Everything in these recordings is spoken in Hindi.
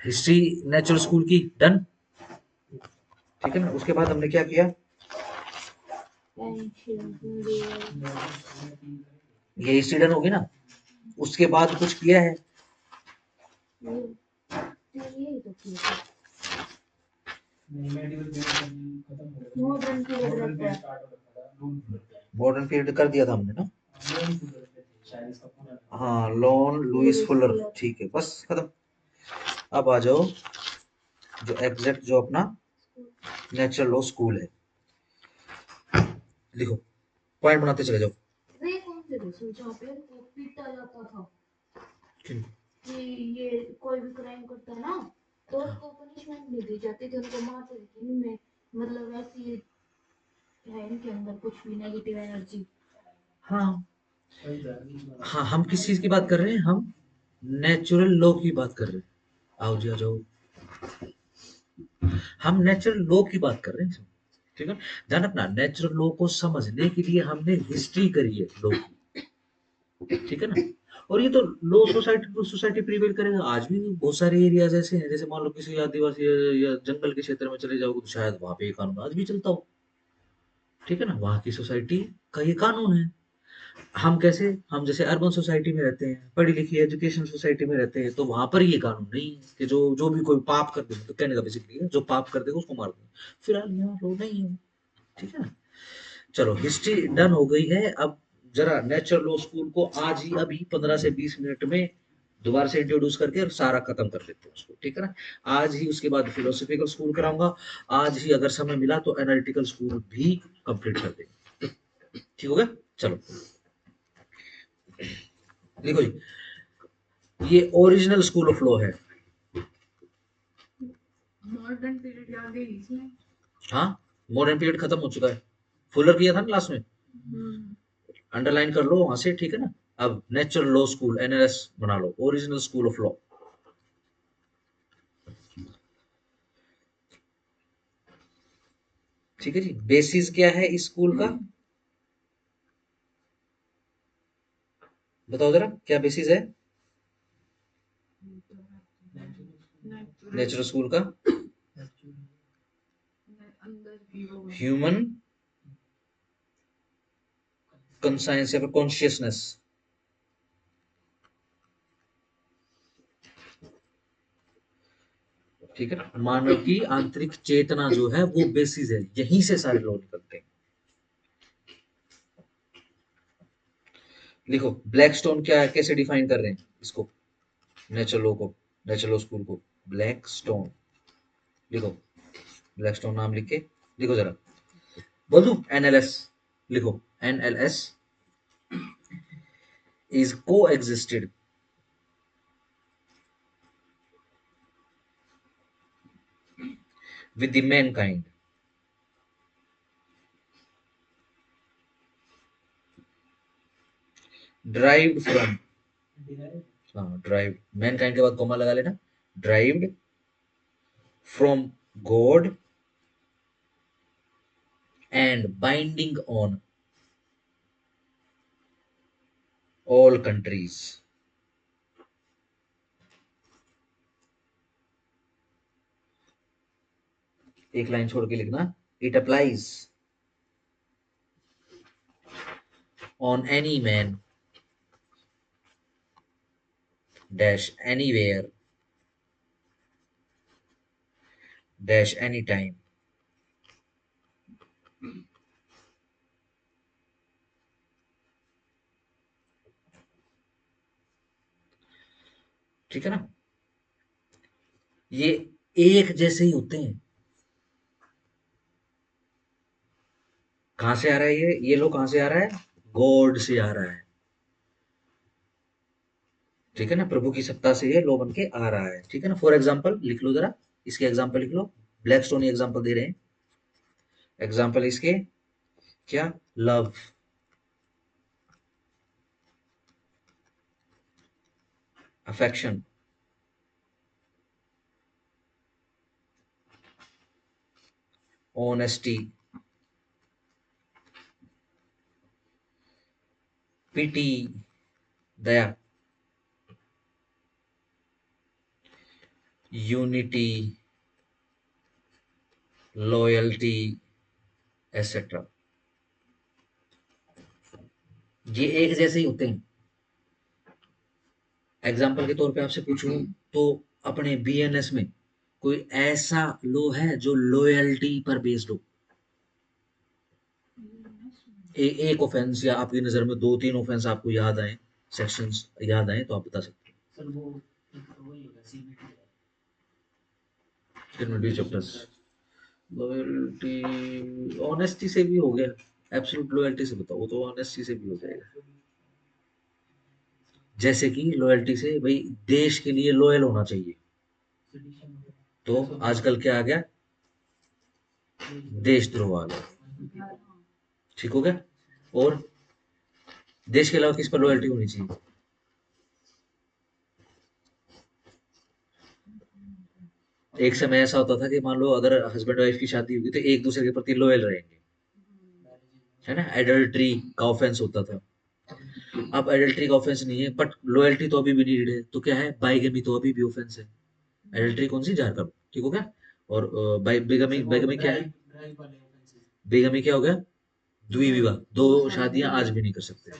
हिस्ट्री नेचुरल स्कूल की डन, ठीक है ना। उसके बाद हमने क्या किया, ये हिस्ट्री डन होगी ना। उसके बाद कुछ किया है, मॉडर्न पीरियड कर दिया था हमने ना। हाँ, लॉन लुइस फुलर, ठीक है, बस खत्म। अब आ जाओ जो एग्जैक्ट जो अपना नेचुरल लॉ स्कूल है, लिखो, पॉइंट बनाते चले जाओ। वे कौन से थे जहाँ पे पीटा जाता था कि ये कोई भी क्राइम करता है ना तो उसको पनिशमेंट नहीं दी जाती थी, उनको मारते थे। इनमें मतलब ऐसी है इनके अंदर कुछ भी नेगेटिव एनर्जी। हाँ हाँ, हम किस चीज की बात कर रहे हैं, हम नेचुरल लॉ की बात कर रहे हैं। आओ जी, आ जाओ, हम नेचुरल लॉ की बात कर रहे हैं, ठीक है। ध्यान रखना, नेचुरल लॉ को समझने के लिए हमने हिस्ट्री करी है लॉ की, ठीक है ना। और ये तो law society to society prevail करेगा। आज भी बहुत सारे एरियाज ऐसे हैं, जैसे मान लो किसी आदिवासी या जंगल के क्षेत्र में चले जाओगे तो शायद वहां पे ये कानून आज भी चलता हो, ठीक है ना। वहां की सोसाइटी का ये कानून है। हम कैसे, हम जैसे अर्बन सोसाइटी में रहते हैं, पढ़ी लिखी एजुकेशन सोसाइटी में रहते हैं, तो वहां पर ये कानून नहीं है कि जो जो भी कोई पाप कर दे, तो कहने का बेसिकली है जो पाप कर देगा उसको मार दो। फिलहाल यहाँ लो नहीं है, ठीक है ना। चलो, हिस्ट्री डन हो गई है। अब जरा नेचुरल लॉ स्कूल को आज ही अभी 15 से 20 मिनट में दोबारा से इंट्रोड्यूस करके और सारा खत्म कर देते हैं उसको, ठीक है ना। आज ही उसके बाद फिलोसफिकल स्कूल कराऊंगा। आज ही अगर समय मिला तो एनालिटिकल स्कूल भी कंप्लीट कर देंगे, ठीक हो गया। चलो लिखो जी, ये ओरिजिनल स्कूल ऑफ लॉ है। मॉडर्न पीरियड याद है इसमें? हाँ, मॉडर्न पीरियड खत्म हो चुका है, फुलर किया था ना लास्ट में, अंडरलाइन कर लो वहां से, ठीक है ना। अब नेचुरल लॉ स्कूल एनएलएस बना लो, ओरिजिनल स्कूल ऑफ लॉ, ठीक है जी। बेसिस क्या है इस स्कूल का, बताओ जरा, क्या बेसिस है नेचुरल स्कूल का? ह्यूमन कंसाइंस या फिर कॉन्शियसनेस, ठीक है ना। मानव की आंतरिक चेतना जो है वो बेसिस है, यहीं से सारे लॉ निकलते हैं। लिखो, ब्लैकस्टोन क्या है, कैसे डिफाइन कर रहे हैं इसको, नेचुरल लॉ को, नेचुरल लॉ स्कूल को। ब्लैकस्टोन लिखो, ब्लैकस्टोन नाम लिख के लिखो जरा, बोल दू एनएलएस, लिखो NLS is coexisted with the mankind derived from, हाँ derived, mankind के बाद कॉमा लगा लेना, derived from God and binding on all countries। एक लाइन छोड़ के लिखना, it applies on any man dash anywhere dash anytime, ठीक है ना। ये एक जैसे ही होते हैं। कहां से आ रहा है ये लो, कहां से आ रहा है, गॉड से आ रहा है, ठीक है ना। प्रभु की सत्ता से ये लो बन के आ रहा है, ठीक है ना। फॉर एग्जाम्पल लिख लो जरा, इसके एग्जाम्पल लिख लो, ब्लैक स्टोन एग्जाम्पल दे रहे हैं। एग्जाम्पल इसके क्या, लव, अफेक्शन, ऑनेस्टी, पिटी, दया, यूनिटी, लॉयल्टी, एटसेट्रा, ये एक जैसे ही होते हैं। एग्जाम्पल के तौर पे आपसे पूछूं तो अपने बीएनएस में कोई ऐसा लॉ है जो लॉयल्टी पर बेस्ड हो? एक ऑफेंस या आपकी नजर में दो तीन ऑफेंस आपको याद आए, सेक्शंस याद आए तो आप बता सकते हैं। सर वो वही होगा सीबीटी चैप्टर्स। लॉयल्टी ऑनेस्टी से भी हो गया, एब्सोल्यूट लॉयल्टी से बताओ, वो तो ऑनेस्टी से भी हो जाएगा। जैसे कि लॉयल्टी से भाई देश के लिए लॉयल होना चाहिए, तो आजकल क्या आ गया, देशद्रोह आ गया। ठीक हो गया। और देश के अलावा किस पर लॉयल्टी होनी चाहिए? एक समय ऐसा होता था कि मान लो अगर हस्बैंड वाइफ की शादी होगी तो एक दूसरे के प्रति लॉयल रहेंगे, है ना। एडल्ट्री का ऑफेंस होता था, अब एडल्ट्री का ऑफेंस नहीं है, बट लॉयल्टी तो अभी भी नीडेड है, तो क्या है, बाइगेमी तो अभी भी ऑफेंस है। एडल्ट्री कौन सी, झारखंड, ठीक हो गया। और बेगमी, बेगमी क्या है, बेगमी क्या हो गया, द्वि विवाह, दो शादियां आज भी नहीं कर सकते,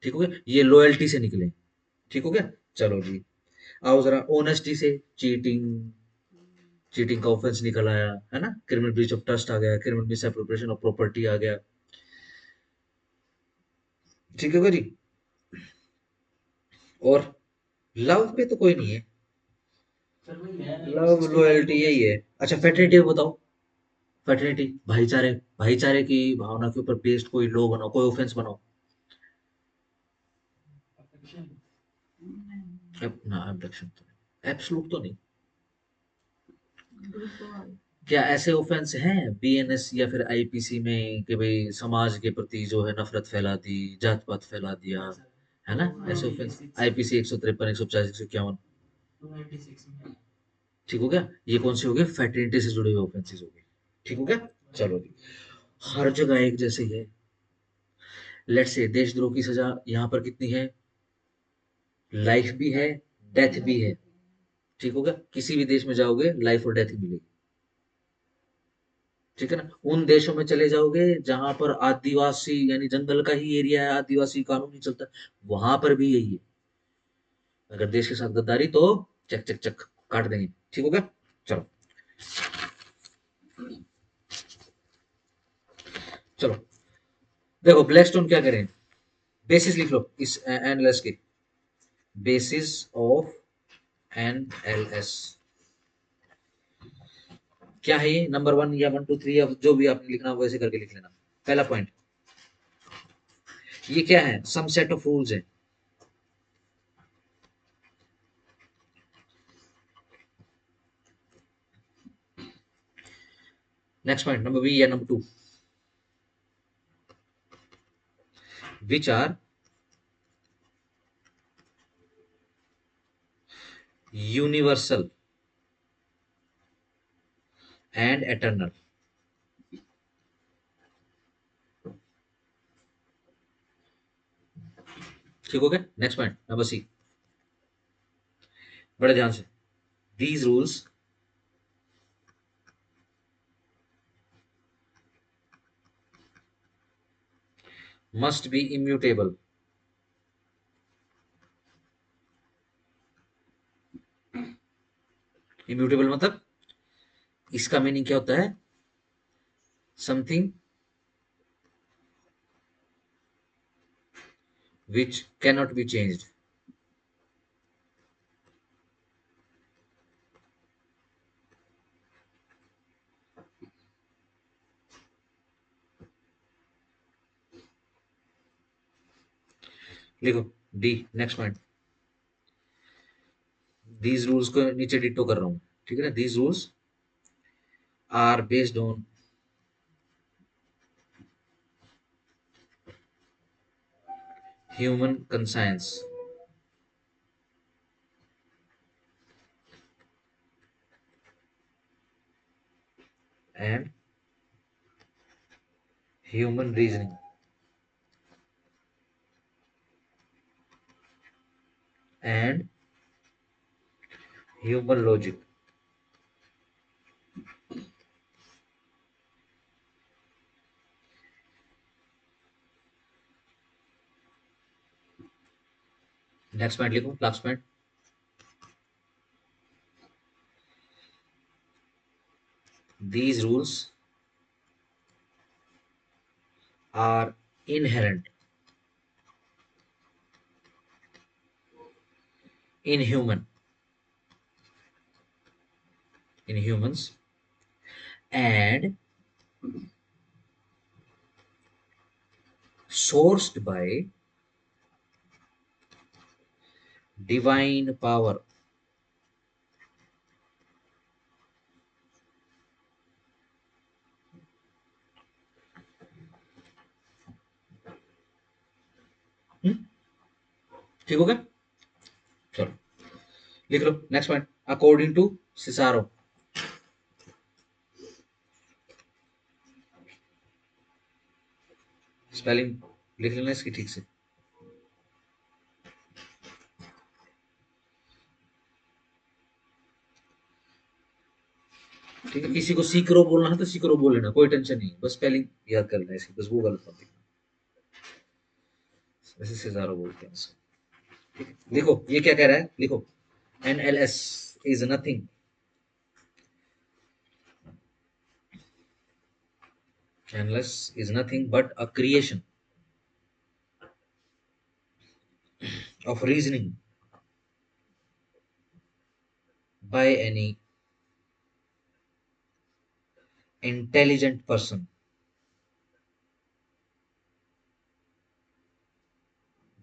ठीक हो गया, ये लॉयल्टी से निकले, ठीक हो गया। चलो जी, आओ जरा ऑनेस्टी से, चीटिंग, चीटिंग का ऑफेंस निकल आया, है ना। क्रिमिनल ब्रीच ऑफ ट्रस्ट आ गया, क्रिमिनल मिसएप्रोप्रिएशन ऑफ प्रॉपर्टी आ गया, ठीक है जी। और लव पे तो कोई नहीं है, लव लॉयल्टी यही है। अच्छा फेटर्निटी बताओ, फेटर्निटी भाईचारे, भाईचारे की भावना के ऊपर बेस्ड कोई लॉ बनाओ, कोई ऑफेंस बनाओ। ना एब्डक्शन तो नहीं, एब्सोल्यूट तो नहीं। क्या ऐसे ऑफेंस हैं बीएनएस या फिर आईपीसी में कि भाई समाज के प्रति जो है नफरत फैला दी, जात पात फैला दिया, है ना, ऐसे ऑफेंस? आईपीसी 153, 150, 151, ठीक हो गया। ये कौन से हो गए, फैटर्निटी से जुड़े हुए ऑफेंसेस हो गए, ठीक हो गया। चलो जी, हर जगह एक जैसे ही है। लेट्स से देशद्रोह की सजा यहाँ पर कितनी है, लाइफ भी है, डेथ भी है, ठीक हो गया। किसी भी देश में जाओगे लाइफ और डेथ ही मिलेगी, ठीक है ना। उन देशों में चले जाओगे जहां पर आदिवासी यानी जंगल का ही एरिया है, आदिवासी कानून नहीं चलता, वहां पर भी यही है। अगर देश के साथ गद्दारी तो चक चक चक काट देंगे, ठीक हो गया। चलो, चलो देखो ब्लैकस्टोन क्या करें, बेसिस लिख लो इस एनएलएस के, बेसिस ऑफ एनएलएस क्या है, ये नंबर वन या वन टू थ्री या जो भी आपने लिखना हो वैसे करके लिख लेना। पहला पॉइंट, ये क्या है, सम सेट ऑफ रूल्स है। नेक्स्ट पॉइंट नंबर बी या number two, which are universal and eternal, ठीक हो गया। नेक्स्ट पॉइंट नंबर सी, बड़े ध्यान से, these rules must be immutable, immutable मतलब इसका मीनिंग क्या होता है, something which cannot be changed, लिखो D. Next point, these rules को नीचे डिटो कर रहा हूं, ठीक है ना, these rules are based on human conscience and human reasoning and human logic. Next point लिखो, last point. These rules are inherent in humans and sourced by divine power. ठीक हो गया? चलो लिख लो next point. According to Cicero, spelling लिख लेना इसकी ठीक से। ठीक है, किसी को सीकरो बोलना है तो सीकरो बोल लेना, कोई टेंशन नहीं, बस स्पेलिंग याद कर लेना इसकी, बस वो गलत मत लिखना, वैसे सिजारो बोलते हैं इसको। ठीक है, लिखो ये क्या कह रहा है, लिखो NLS is nothing, NLS is nothing but a creation of reasoning by any intelligent person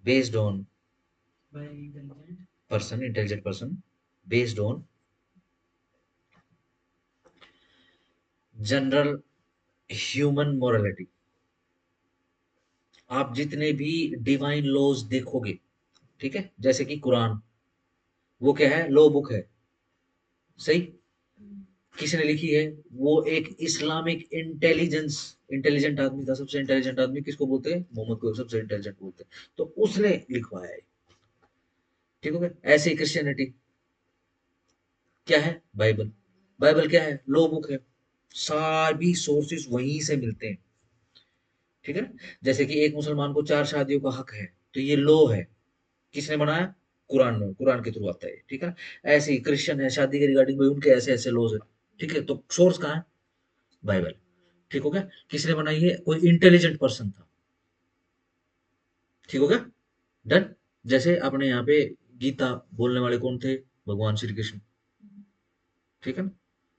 based on intelligent person based on general human morality. आप जितने भी डिवाइन लॉज देखोगे, ठीक है, जैसे कि कुरान, वो क्या है, लॉ बुक है, सही, किसने लिखी है, वो एक इस्लामिक इंटेलिजेंस, इंटेलिजेंट आदमी था, सबसे इंटेलिजेंट आदमी किसको बोलते हैं, मोहम्मद को सबसे इंटेलिजेंट बोलते हैं, तो उसने लिखवाया है। ठीक हो गया? ऐसे ही क्रिश्चियनिटी क्या है, बाइबल, बाइबल क्या है, लॉ बुक है, सारी सोर्सेस वहीं से मिलते हैं। ठीक है ना, जैसे कि एक मुसलमान को 4 शादियों का हक है, तो ये लॉ है, किसने बनाया, कुरान में, कुरान के थ्रू आता है। ठीक है ना, ऐसे ही क्रिश्चियन है, शादी के रिगार्डिंग में उनके ऐसे ऐसे लॉज है। ठीक है, तो सोर्स कहाँ है, बाइबल। ठीक हो गया, किसने बनाई है, कोई इंटेलिजेंट पर्सन था। ठीक हो गया, डन। जैसे अपने यहाँ पे गीता बोलने वाले कौन थे, भगवान श्री कृष्ण। ठीक है ना,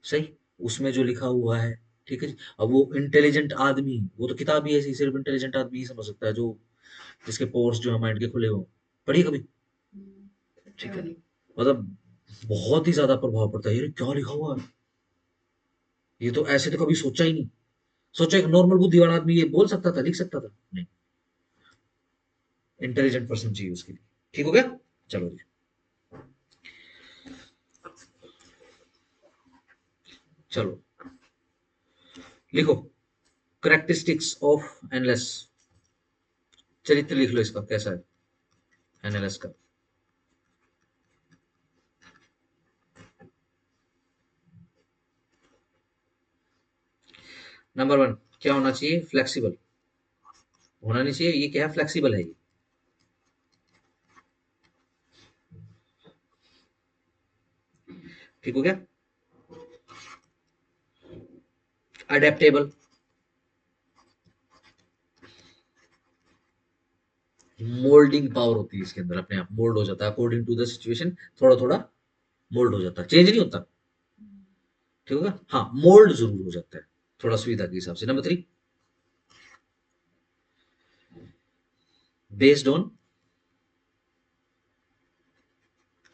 सही, उसमें जो लिखा हुआ है। ठीक है जी, अब वो इंटेलिजेंट आदमी, वो तो किताब ही ऐसी, सिर्फ इंटेलिजेंट आदमी ही समझ सकता है, जो जिसके पोर्स जो है माइंड के खुले हो। पढ़िए कभी। ठीक है, मतलब बहुत ही ज्यादा प्रभाव पड़ता है, ये क्या लिखा हुआ है, ये तो ऐसे तो कभी सोचा ही नहीं। सोचा एक नॉर्मल बुद्धि वाला आदमी ये बोल सकता था, लिख सकता था, नहीं, इंटेलिजेंट पर्सन चाहिए उसके लिए। ठीक हो गया, चलो जी, चलो लिखो करेक्टरिस्टिक्स ऑफ एनलेस, चरित्र लिख लो इसका कैसा है एनएलएस का। नंबर 1 क्या होना चाहिए, फ्लेक्सिबल होना नहीं चाहिए, ये क्या है, फ्लेक्सिबल है ये। ठीक हो गया, अडेप्टेबल, मोल्डिंग पावर होती है इसके अंदर, अपने आप मोल्ड हो जाता है अकॉर्डिंग टू द सिचुएशन, थोड़ा थोड़ा मोल्ड हो जाता है, चेंज नहीं होता। ठीक होगा, हाँ मोल्ड जरूर हो जाता है थोड़ा सुविधा के हिसाब से। Number 3, based on,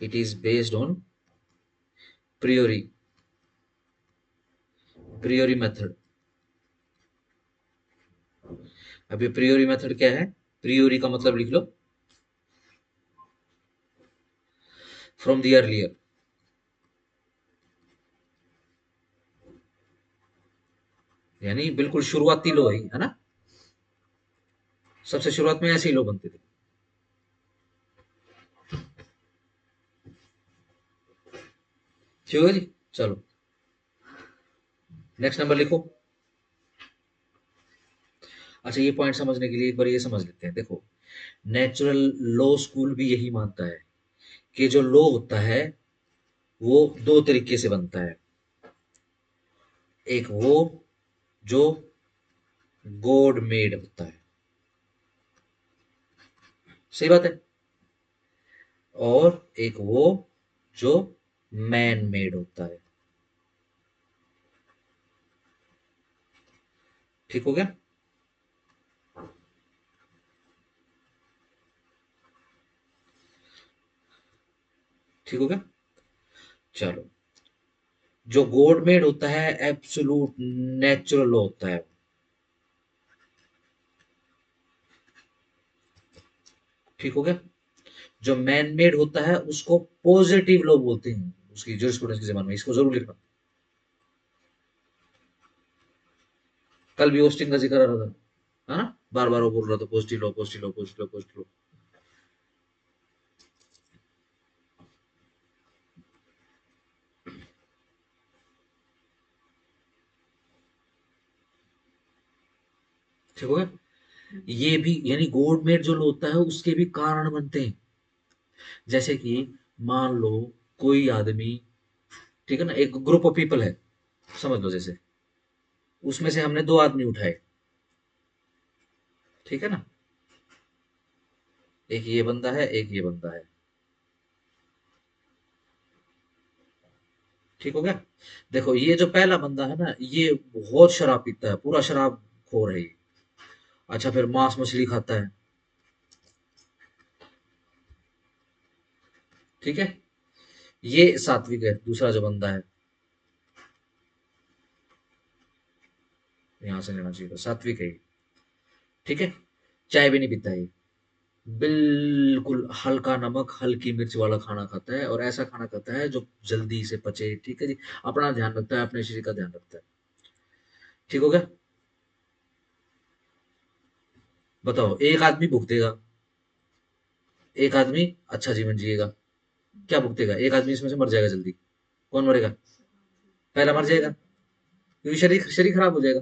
it is based on प्रियोरी, प्रियोरी method. अब ये प्रियोरी मेथड क्या है, प्रियोरी का मतलब लिख लो, फ्रॉम द अर्लियर, यानी बिल्कुल शुरुआती लो है ना, सबसे शुरुआत में ऐसे ही लो बनते थे। ठीक है जी। चलो नेक्स्ट नंबर लिखो। अच्छा ये पॉइंट समझने के लिए एक बार ये समझ लेते हैं। देखो नेचुरल लॉ स्कूल भी यही मानता है कि जो लॉ होता है वो दो तरीके से बनता है। एक वो जो गॉड मेड होता है, सही बात है, और एक वो जो मैन मेड होता है। ठीक हो गया। ठीक हो गया। चलो जो गॉड मेड होता है एब्सोल्यूट नेचुरल लॉ होता है। ठीक हो गया। जो मैन मेड होता है उसको पॉजिटिव लॉ बोलते हैं, उसकी जूरिस्प्रूडेंस की जबान में, इसको जरूर लिखना। कल भी होस्टिंग का जिक्र आ रहा था, है ना, बार बार वो बोल रहा था positive law positive law positive law positive law. ठीक हो गया। ये भी यानी गॉड मेड जो होता है उसके भी कारण बनते हैं। जैसे कि मान लो कोई आदमी, ठीक है ना, एक ग्रुप ऑफ पीपल है, समझ लो जैसे उसमें से हमने दो आदमी उठाए, ठीक है ना, एक ये बंदा है एक ये बंदा है। ठीक हो गया। देखो ये जो पहला बंदा है ना ये बहुत शराब पीता है, पूरा शराब खोर है ये। अच्छा फिर मांस मछली खाता है, ठीक है। ये सात्विक है, दूसरा जो बंदा है, यहां से लेना चाहिए था, सात्विक है ये, ठीक है। चाय भी नहीं पीता है ये, बिल्कुल हल्का नमक हल्की मिर्च वाला खाना खाता है, और ऐसा खाना खाता है जो जल्दी से पचे, ठीक है जी। अपना ध्यान रखता है, अपने शरीर का ध्यान रखता है। ठीक हो गया। बताओ एक आदमी भुगतेगा, एक आदमी अच्छा जीवन जिएगा। क्या भुगतेगा? एक आदमी इसमें से मर जाएगा जल्दी। कौन मरेगा? पहला मर जाएगा क्योंकि शरीर शरीर खराब हो जाएगा,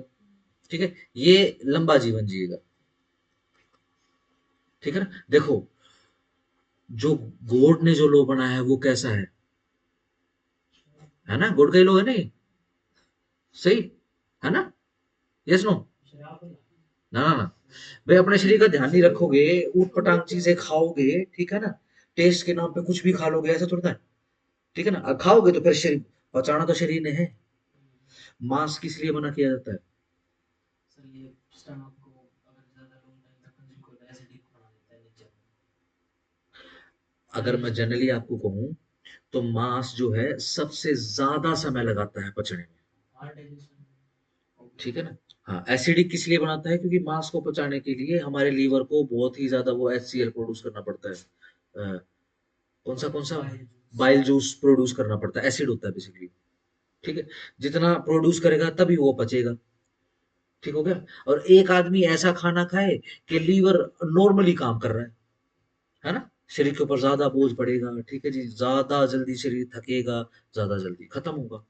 ठीक है। ये लंबा जीवन जिएगा, ठीक है ना। देखो जो गॉड ने जो लॉ बनाया है वो कैसा है ना, गॉड का ही लॉ है ना ये, सही है ना, यस नो, ना ना ना। भाई अपने शरीर का ध्यान नहीं रखोगे, ऊट पटांग चीजें खाओगे, ठीक है ना, टेस्ट के नाम पे कुछ भी खा लोगे, ऐसा थोड़ा है, ठीक है ना। खाओगे तो फिर शरीर पचाना तो शरीर ने है। मांस किस लिए मना किया जाता है? अगर मैं जनरली आपको कहूं तो मांस जो है सबसे ज्यादा समय लगाता है पचने में, ठीक है ना। हाँ एसिडिक किस लिए बनाता है? क्योंकि मांस को पचाने के लिए हमारे लीवर को बहुत ही ज्यादा वो HCl प्रोड्यूस करना पड़ता है। कौन सा बाइल जूस प्रोड्यूस करना पड़ता है, एसिड होता है बेसिकली, ठीक है। जितना प्रोड्यूस करेगा तभी वो पचेगा। ठीक हो गया। और एक आदमी ऐसा खाना खाए कि लीवर नॉर्मली काम कर रहा है ना, शरीर के ऊपर ज्यादा बोझ पड़ेगा, ठीक है जी, ज्यादा जल्दी शरीर थकेगा, ज्यादा जल्दी खत्म होगा।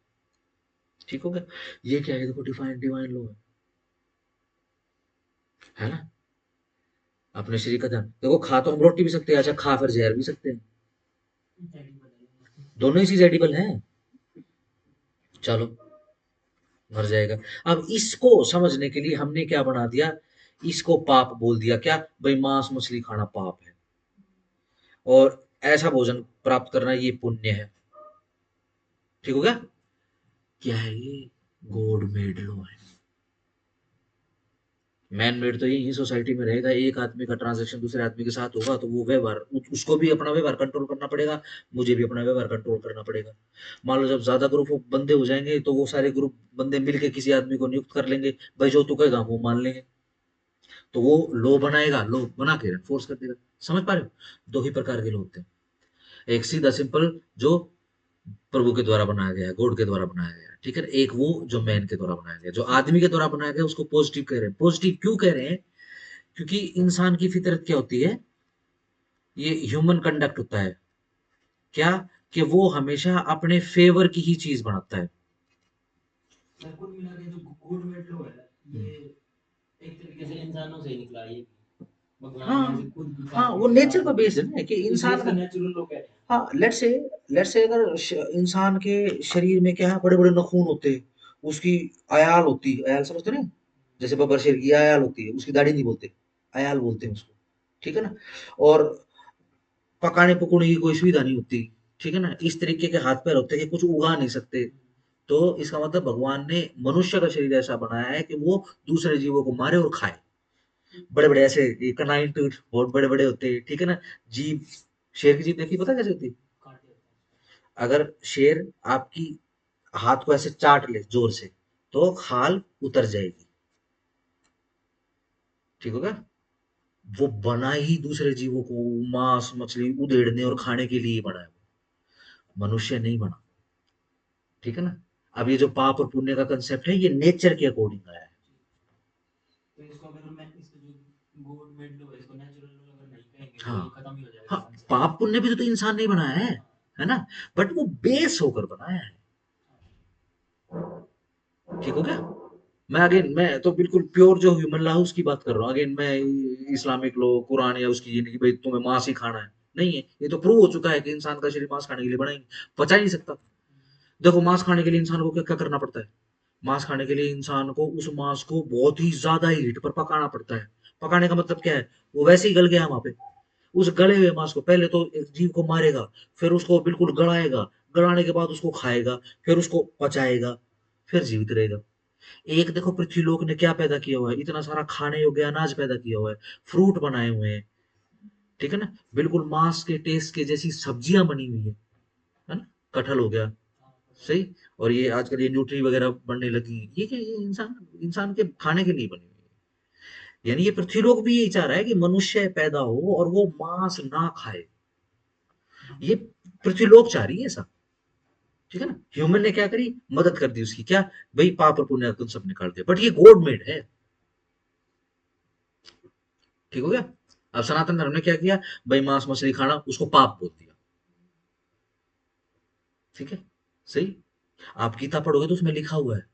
ठीक हो गया। ये क्या है? देखो डिफाइन डिवाइन लो है ना। अपने शरीर का ध्यान देखो, खा तो हम रोटी भी सकते हैं, अच्छा खा फिर जहर भी सकते हैं, दोनों ही चीज एडिबल है। चलो मर जाएगा। अब इसको समझने के लिए हमने क्या बना दिया, इसको पाप बोल दिया। क्या भाई? मांस मछली खाना पाप है, और ऐसा भोजन प्राप्त करना ये पुण्य है। ठीक हो गया। क्या है ये? गॉड मेड लॉ है। मैन मेड तो यही सोसाइटी में रहेगा, एक आदमी का ट्रांजेक्शन दूसरे आदमी के साथ होगा तो वो व्यवहार उसको भी अपना व्यवहार कंट्रोल करना पड़ेगा, मुझे भी अपना व्यवहार कंट्रोल करना पड़ेगा। मान लो जब ज्यादा ग्रुप ऑफ बंदे हो जाएंगे तो वो सारे ग्रुप बंदे मिलके किसी आदमी को नियुक्त कर लेंगे, भाई जो तू कहेगा वो मान लेंगे, तो वो लो बनाएगा, लो बना के फोर्स कर देगा। समझ पा रहे हो? दो ही प्रकार के लोग होते हैं, एक सीधा सिंपल जो प्रभु के द्वारा बनाया गया है, गॉड के द्वारा बनाया गया है, ठीक है। एक वो जो मैन के द्वारा बनाया गया, जो आदमी के द्वारा बनाया गया उसको पॉजिटिव कह रहे हैं। पॉजिटिव क्यों कह रहे हैं? क्योंकि इंसान की फितरत क्या होती है, ये ह्यूमन कंडक्ट होता है। क्या? कि वो हमेशा अपने फेवर की ही चीज बनाता है। सर कुल मिला के जो गुड मेट्रो है ये एक तरीके से इंसानों से ही निकला ये, भगवान ने हाँ ऐसे खुद हाँ, विचार वो किया नेचर का और बेस है ना कि ये इंसान इसका का। नेचुरल लोग है। हाँ, लेट्स से अगर इंसान के शरीर में क्या है, बड़े बड़े नाखून होते हैं, उसकी अयाल होती है, अयाल समझते ना, जैसे बब्बर शेर की अयाल होती है, उसकी दाढ़ी नहीं बोलते, अयाल बोलते हैं उसको, ठीक है ना। और पकाने पकौने की कोई सुविधा नहीं होती, ठीक है ना, इस तरीके के हाथ पैर होते हैं कि कुछ उगा नहीं सकते। तो इसका मतलब भगवान ने मनुष्य का शरीर ऐसा बनाया है कि वो दूसरे जीवों को मारे और खाए। बड़े बड़े ऐसे कनाइन टूथ बहुत बड़े बड़े होते हैं, ठीक है ना। जीभ, शेर की जीभ देखी, पता कैसे होती है? काटे होते अगर शेर आपकी हाथ को ऐसे चाट ले जोर से, तो खाल उतर जाएगी, ठीक होगा। वो बना ही दूसरे जीवों को मांस मछली उधेड़ने और खाने के लिए बना है, मनुष्य नहीं बना, ठीक है ना। अब ये जो पाप और पुण्य का कंसेप्ट है, ये नेचर के अकॉर्डिंग आया है। हैं। तो इसको अगर मैं इसको जो गॉड मेड लो है इसको नेचुरल लो अगर नहीं कहेंगे तो हाँ ये खत्म ही हो जाएगा हाँ, कॉन्सेप्ट। पाप पुण्य भी तो इंसान नहीं बनाया है ना, बट वो बेस होकर बनाया है, ठीक हो गया। मैं तो बिल्कुल प्योर जो ह्यूमन लॉ उसकी बात कर रहा हूँ। अगेन मैं इस्लामिक लॉ कुरान या उसकी ये नहीं कि भाई तुम्हें मांस ही खाना है, नहीं है, ये तो प्रूव हो चुका है कि इंसान का शरीर मांस खाने के लिए बना ही नहीं, पचा ही नहीं सकता। देखो मांस खाने के लिए इंसान को क्या क्या करना पड़ता है। मांस खाने के लिए इंसान को उस मांस को बहुत ही ज्यादा हीट पर पकाना पड़ता है। पकाने का मतलब क्या है, वो वैसे ही गल गया वहां पे। उस गले हुए मांस को पहले तो एक जीव को मारेगा, फिर उसको बिल्कुल गलाएगा, गलाने के बाद उसको खाएगा, फिर उसको पचाएगा, फिर जीवित रहेगा। एक देखो पृथ्वीलोक ने क्या पैदा किया हुआ है, इतना सारा खाने योग्य अनाज पैदा किया हुआ है, फ्रूट बनाए हुए हैं, ठीक है ना, बिल्कुल मांस के टेस्ट के जैसी सब्जियां बनी हुई है ना। कटहल हो गया, सही। और ये आजकल ये न्यूट्री वगैरह बनने लगी हैं। ये क्या, ये इंसान इंसान के खाने के लिए बनी हुई है। यानी ये पृथ्वीलोक भी यही चाह रहा है कि मनुष्य पैदा हो और वो मांस ना खाए, ये पृथ्वीलोक चाह रही है ऐसा, ठीक है ना। ह्यूमन ने क्या करी, मदद कर दी उसकी, क्या, भाई पाप और पुण्य तुम सब निकाल दिया, बट ये गॉड मेड है, ठीक हो गया। अब सनातन धर्म ने क्या किया, भाई मांस मछली खाना उसको पाप बोल दिया, ठीक है, सही। आप गीता पढ़ोगे तो उसमें लिखा हुआ है,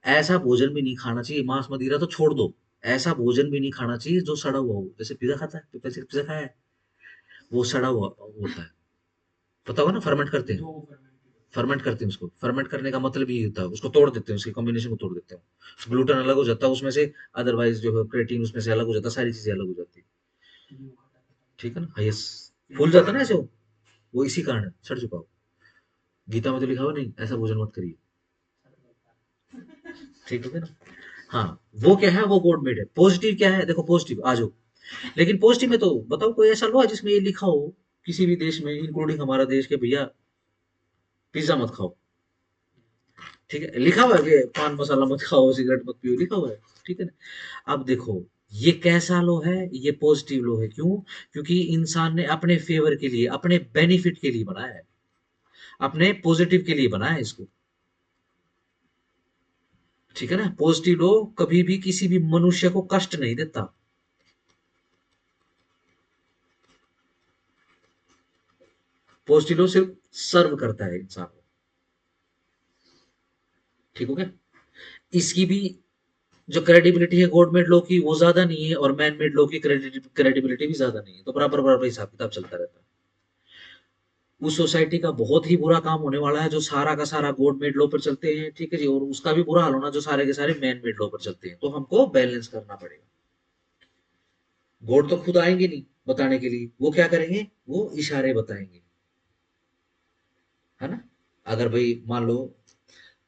ऐसा भोजन भी नहीं खाना चाहिए, मांस मदिरा तो छोड़ दो, ऐसा भोजन भी नहीं खाना चाहिए जो सड़ा हुआ हो। जैसे पिज्जा खाता है, तो पिज्जा पिज्जा खाया है, वो सड़ा हुआ होता है, पता होगा ना, फर्मेंट करते हैं, जो फर्मेंटेड फर्मेंट करते हैं उसको। फर्मेंट करने का मतलब ये होता है, उसको तोड़ देते हैं, उसके कॉम्बिनेशन को तोड़ देते हैं, ग्लूटेन अलग हो जाता है उसमें से, अदरवाइज जो है क्रेटीन उसमें से अलग हो जाता है, सारी चीजें अलग हो जाती है, जो खट्टा खट्टा ठीक है ना। यस, फूल टेस्ट जाता है ना आता ऐसे, है। वो इसी कारण है, सड़ चुका हो। गीता में तो लिखा हुआ नहीं ऐसा भोजन मत करिए, ठीक है ना। हाँ, वो क्या है, वो गॉड मेड है। पॉजिटिव क्या है, देखो पॉजिटिव आ जाओ, लेकिन पॉजिटिव में तो बताओ कोई ऐसा लो है जिसमें ये लिखा हो, किसी भी देश में इंक्लूडिंग हमारा देश, के भैया पिज्जा मत खाओ, ठीक है, लिखा हुआ है कि पान मसाला मत खाओ, सिगरेट मत पियो, लिखा हुआ है, ठीक है ना। अब देखो, ये कैसा लो है, ये पॉजिटिव लो है, क्यों? क्योंकि इंसान ने अपने फेवर के लिए, अपने बेनिफिट के लिए बनाया है, अपने पॉजिटिव के लिए बनाया है इसको, ठीक है ना। पॉजिटिव लो कभी भी किसी भी मनुष्य को कष्ट नहीं देता, पॉजिटिव लो सिर्फ सर्व करता है इंसान को, ठीक हो गया। इसकी भी जो क्रेडिबिलिटी है गवर्नमेंट लॉ की वो ज्यादा नहीं है, और मैन मेड लॉ की क्रेडिबिलिटी भी ज्यादा नहीं है, तो बराबर बराबर हिसाब किताब चलता रहता है। उस सोसाइटी का बहुत ही बुरा काम होने वाला है जो सारा का सारा गॉड मेड लॉ पर चलते हैं, ठीक है जी, और उसका भी बुरा हाल होना जो सारे के सारे मैन मेड लॉ पर चलते हैं, तो हमको बैलेंस करना पड़ेगा। गॉड तो खुद आएंगे नहीं बताने के लिए, वो क्या करेंगे, वो इशारे बताएंगे, है ना। अगर भाई मान लो,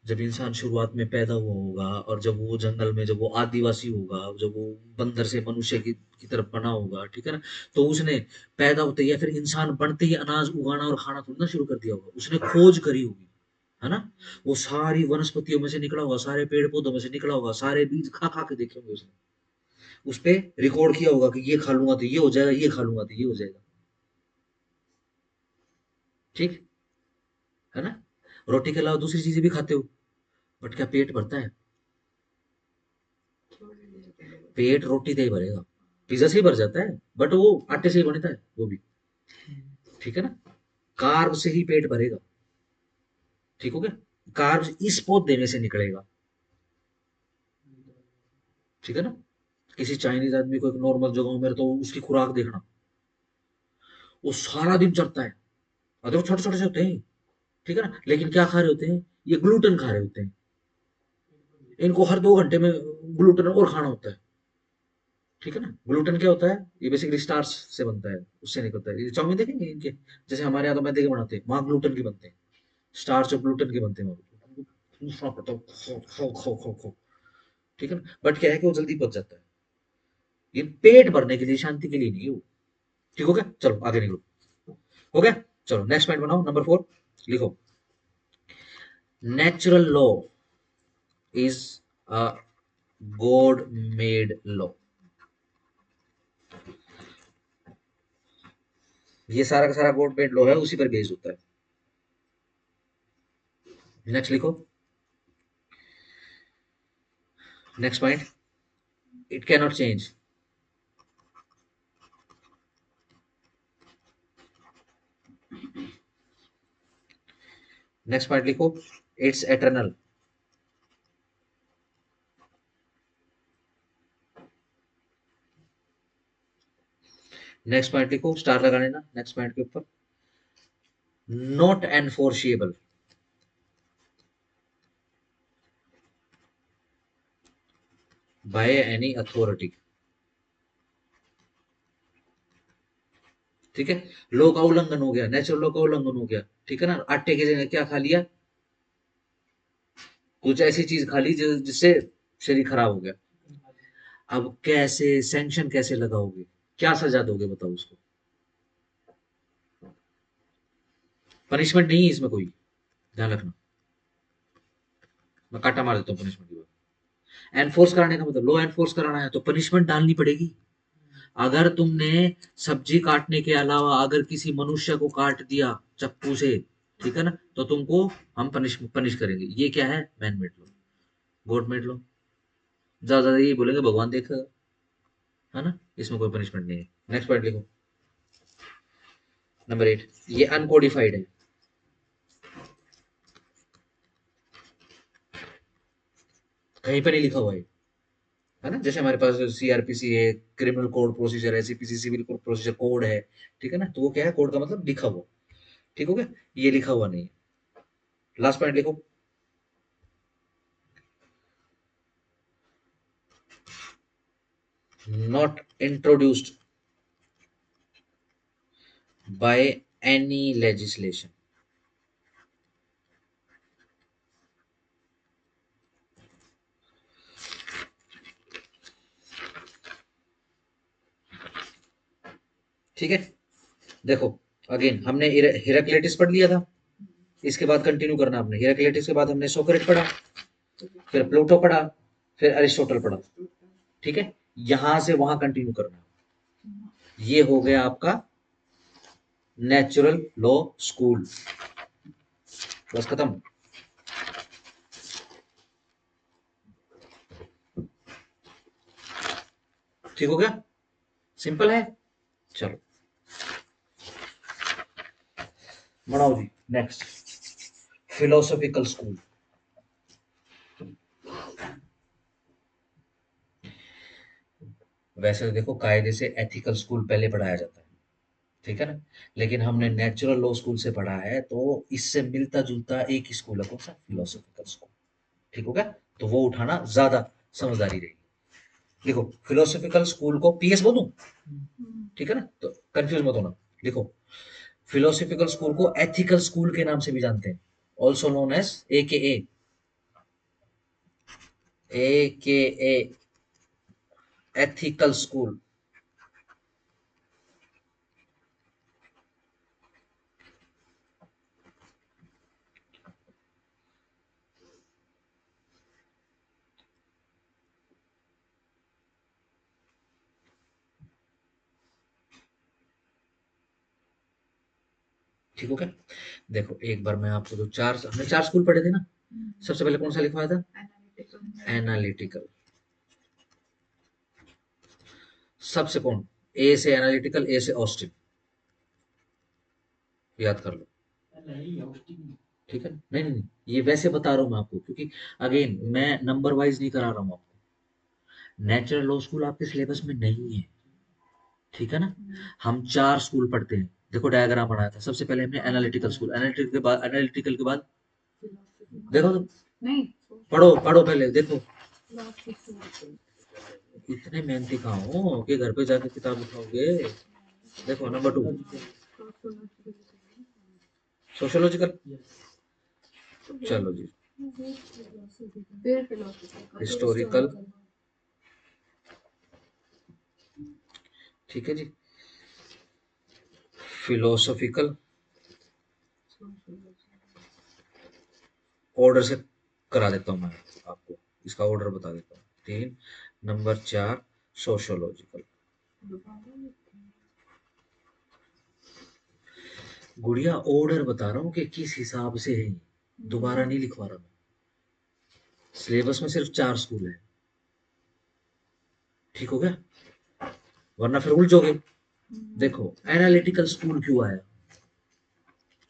जब इंसान शुरुआत में पैदा हुआ होगा, और जब वो जंगल में, जब वो आदिवासी होगा, जब वो बंदर से मनुष्य की तरफ बना होगा, ठीक है ना, तो उसने पैदा होते ही या फिर इंसान बनते ही अनाज उगाना और खाना थोड़ा ना शुरू कर दिया होगा, उसने खोज करी होगी, है ना। वो सारी वनस्पतियों में से निकला होगा, सारे पेड़ पौधों में से निकला होगा, सारे बीज खा खा के देखे होंगे उसने, उस पे रिकॉर्ड किया होगा कि ये खा लूंगा तो ये हो जाएगा, ये खा लूंगा तो ये हो जाएगा, ठीक है ना। रोटी के अलावा दूसरी चीजें भी खाते हो, बट क्या पेट भरता है? पेट रोटी से ही भरेगा, पिज्जा से ही भर जाता है, बट वो आटे से ही बनता है वो भी, ठीक है ना। कार्ब से ही पेट भरेगा, ठीक हो गया। कार्ब इस पौधे में से निकलेगा, ठीक है ना। किसी चाइनीज आदमी को एक नॉर्मल जगहों में तो उसकी खुराक देखना, वो सारा दिन चलता है, अगर छोटे छोटे से होते हैं, ठीक है ना, लेकिन क्या खा रहे होते हैं, ये ग्लूटेन खा रहे होते हैं। इनको हर 2 घंटे में ग्लूटेन और खाना होता है, ठीक है ना। ग्लूटेन क्या होता है, ये बेसिकली स्टार्च से बनता है, उससे निकलता है। ये चाउमीन देखेंगे इनके, जैसे हमारे यहाँ तो मैदे के बनाते हैं, वहां ग्लूटेन के बनते हैं, स्टार्च और ग्लूटेन के बनते हैं वहाँ। पूछना पड़ता है, खाओ खाओ खाओ खाओ खाओ, ठीक है ना। बट क्या है कि वो जल्दी पच जाता है, ये पेट भरने के लिए, शांति के लिए नहीं है वो, ठीक हो गया। चलो आगे निकलो, हो गया। चलो नेक्स्ट पॉइंट बनाओ, नंबर 4 लिखो। Natural law is a God made law. ये सारा का सारा गॉड मेड लॉ है, उसी पर बेस्ड होता है। नेक्स्ट लिखो, next point, it can not change. Next point लिखो, इट्स एटर्नल। नेक्स्ट पॉइंट लिखो, स्टार लगा लेना नेक्स्ट पॉइंट के ऊपर, not enforceable by any authority, ठीक है। लॉ का उल्लंघन हो गया, नेचुरल लॉ का उल्लंघन हो गया, ठीक है ना। आटे की जगह क्या खा लिया, कुछ ऐसी चीज खा ली जिससे शरीर खराब हो गया। अब कैसे सैंक्शन कैसे लगाओगे, क्या सजा दोगे बताओ उसको। पनिशमेंट नहीं है इसमें कोई, ध्यान रखना, मैं काटा मार देता हूँ पनिशमेंट की बात। एनफोर्स कराने का मतलब, लॉ एनफोर्स कराना है तो पनिशमेंट डालनी पड़ेगी। अगर तुमने सब्जी काटने के अलावा अगर किसी मनुष्य को काट दिया चाकू से, ठीक है ना, तो तुमको हम पनिश करेंगे। ये क्या है, मैन मेड लो, गॉड मेड लो। ज्यादा यही बोलेंगे भगवान देखेगा, है ना। इसमें कोई पनिशमेंट नहीं है। नेक्स्ट पॉइंट लिखो, नंबर 8, ये अनकोडिफाइड है, कहीं पर नहीं लिखा हुआ है ना। जैसे हमारे पास सीआरपीसी है, क्रिमिनल कोड प्रोसीजर है, CPC civil code procedure code है, ठीक है ना। तो वो क्या है, कोड का मतलब लिखा हुआ, ठीक हो गया। ये लिखा हुआ नहीं है। लास्ट पॉइंट लिखो, not introduced by any legislation. ठीक है, देखो अगेन हमने हिराक्लेटिस पढ़ लिया था, इसके बाद कंटिन्यू करना आपने। हिराक्लेटिस के बाद हमने सोक्रेट पढ़ा, फिर प्लूटो पढ़ा, फिर अरिस्टोटल पढ़ा, ठीक है। यहां से वहां कंटिन्यू करना। ये हो गया आपका नेचुरल लॉ स्कूल, बस खत्म। ठीक हो गया, सिंपल है। चलो बढ़ाओ जी, नेक्स्ट फिलोसॉफिकल स्कूल। वैसे तो देखो कायदे से एथिकल स्कूल पहले पढ़ाया जाता है, ठीक है ना, लेकिन हमने नेचुरल लॉ स्कूल से पढ़ा है, तो इससे मिलता जुलता एक ही स्कूल है, कौन सा, फिलोसॉफिकल स्कूल, ठीक होगा। तो वो उठाना ज्यादा समझदारी रहेगी। देखो फिलोसॉफिकल स्कूल को पीएस बोल दूं, ठीक है ना, तो कंफ्यूज मत होना। देखो फिलोसॉफिकल स्कूल को एथिकल स्कूल के नाम से भी जानते हैं, ऑल्सो नोन एज ए के ए एथिकल स्कूल। ठीक हो गया। देखो एक बार मैं आपको जो चार, हमने 4 स्कूल पढ़े थे ना, सबसे पहले कौन सा लिखवाया था, एनालिटिकल। सबसे कौन, ए से एनालिटिकल, ए से ऑस्टिन, याद कर लो। नहीं है hosting। ठीक है, नहीं नहीं नहीं, ये वैसे बता रहा हूँ मैं आपको, क्योंकि अगेन मैं नंबर वाइज नहीं करा रहा हूँ आपको। नेचुरल लॉ स्कूल आपके सिलेबस में नहीं है, ठीक है ना। हम 4 स्कूल पढ़ते हैं, देखो डायग्राम बनाया था, सबसे पहले हमने एनालिटिकल स्कूल, एनालिटिकल के बाद देखो तो, नहीं पढ़ो पढ़ो पहले देखो। इतने मेहनती कहाँ हो कि घर पे जाके किताब उठाओगे। देखो नंबर 2 सोशियोलॉजिकल, चलो जी, हिस्टोरिकल, ठीक है जी, फिलोसॉफिकल, ऑर्डर से करा देता हूँ मैं आपको, इसका ऑर्डर बता देता हूँ। 3, नंबर 4 सोशियोलॉजिकल। गुड़िया ऑर्डर बता रहा हूँ कि किस हिसाब से है, दोबारा नहीं लिखवा रहा मैं। सिलेबस में सिर्फ 4 स्कूल है, ठीक हो गया, वरना फिर उलझोगे। देखो एनालिटिकल स्कूल क्यों आया,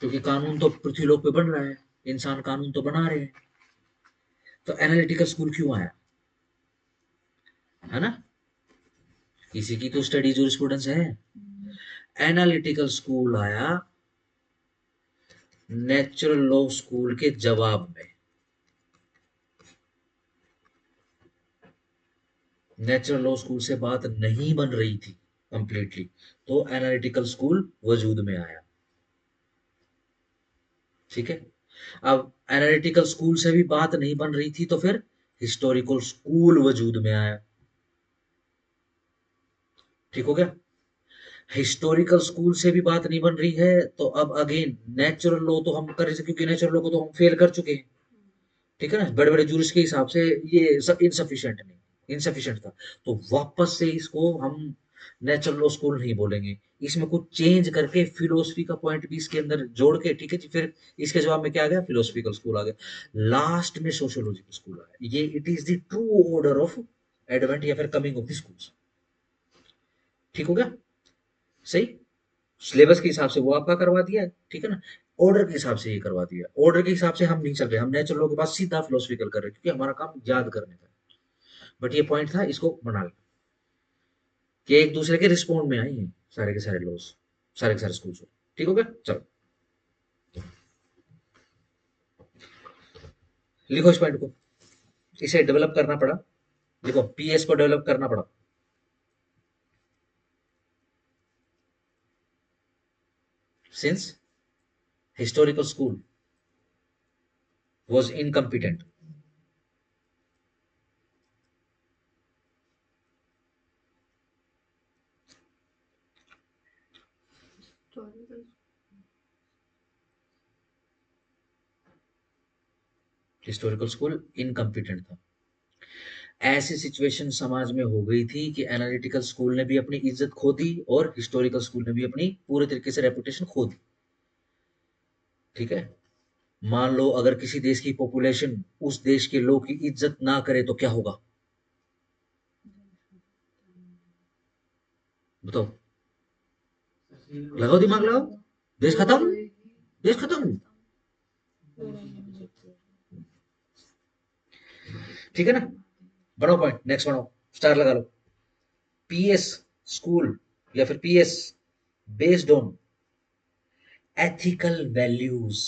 क्योंकि कानून तो पृथ्वीलोक पे बन रहा है, इंसान कानून तो बना रहे हैं, तो एनालिटिकल स्कूल क्यों आया, है ना। किसी की तो स्टडी जूरिस्प्रूडेंस है। एनालिटिकल स्कूल आया नेचुरल लॉ स्कूल के जवाब में। नेचुरल लॉ स्कूल से बात नहीं बन रही थी कंप्लीटली, तो एनालिटिकल स्कूल वजूद में आया, ठीक है। अब एनालिटिकल स्कूल से भी बात नहीं बन रही थी, तो फिर हिस्टोरिकल स्कूल वजूद में आया, ठीक हो गया। हिस्टोरिकल स्कूल से भी बात नहीं बन रही है, तो अब अगेन नेचुरल लॉ तो हम कर रहे थे, क्योंकि नेचुरल लॉ को तो हम फेल कर चुके हैं, ठीक है ना। बड़े बड़े जूरिस्ट के हिसाब से ये सब इनसफिशिएंट नहीं, इनसफिशिएंट था, तो वापस से इसको हम नेचुरल लॉ स्कूल नहीं बोलेंगे, इसमें कुछ चेंज करके फिलोसफी का पॉइंट भी इसके अंदर जोड़ के, ठीक है जी। फिर इसके जवाब में क्या आ गया, फिलोसफिकल स्कूल आ गया। लास्ट में सोशियोलॉजिकल स्कूल आया, ये it is the true order of advent या फिर कमिंग ऑफ द स्कूल्स, ठीक हो गया, सही। सिलेबस के हिसाब से वो आपका करवा दिया है, ठीक है ना। ऑर्डर के हिसाब से ये करवा दिया, ऑर्डर के हिसाब से हम नहीं चल रहे, हम नेचुरल लॉ के पास सीधा फिलोसफिकल कर रहे हैं, क्योंकि हमारा काम याद करने का है। बट ये पॉइंट था, इसको बना लें कि एक दूसरे के रिस्पॉन्ड में आई हैं सारे के सारे लॉज, सारे के सारे स्कूल, ठीक हो गया। चलो लिखो इस पॉइंट को, इसे डेवलप करना पड़ा, देखो पीएस को डेवलप करना पड़ा। Since historical school was incompetent, historical school incompetent था। ऐसी सिचुएशन समाज में हो गई थी कि एनालिटिकल स्कूल ने भी अपनी इज्जत खो दी और हिस्टोरिकल स्कूल ने भी अपनी पूरे तरीके से रेपुटेशन खो दी, ठीक है। मान लो अगर किसी देश की पॉपुलेशन उस देश के लोग की इज्जत ना करे तो क्या होगा, बताओ, लगाओ दिमाग लगाओ, देश खत्म, देश खत्म, ठीक है ना। बढ़ो पॉइंट, नेक्स्ट बढ़ो, स्टार लगा लो। पीएस स्कूल या फिर PS based on ethical values.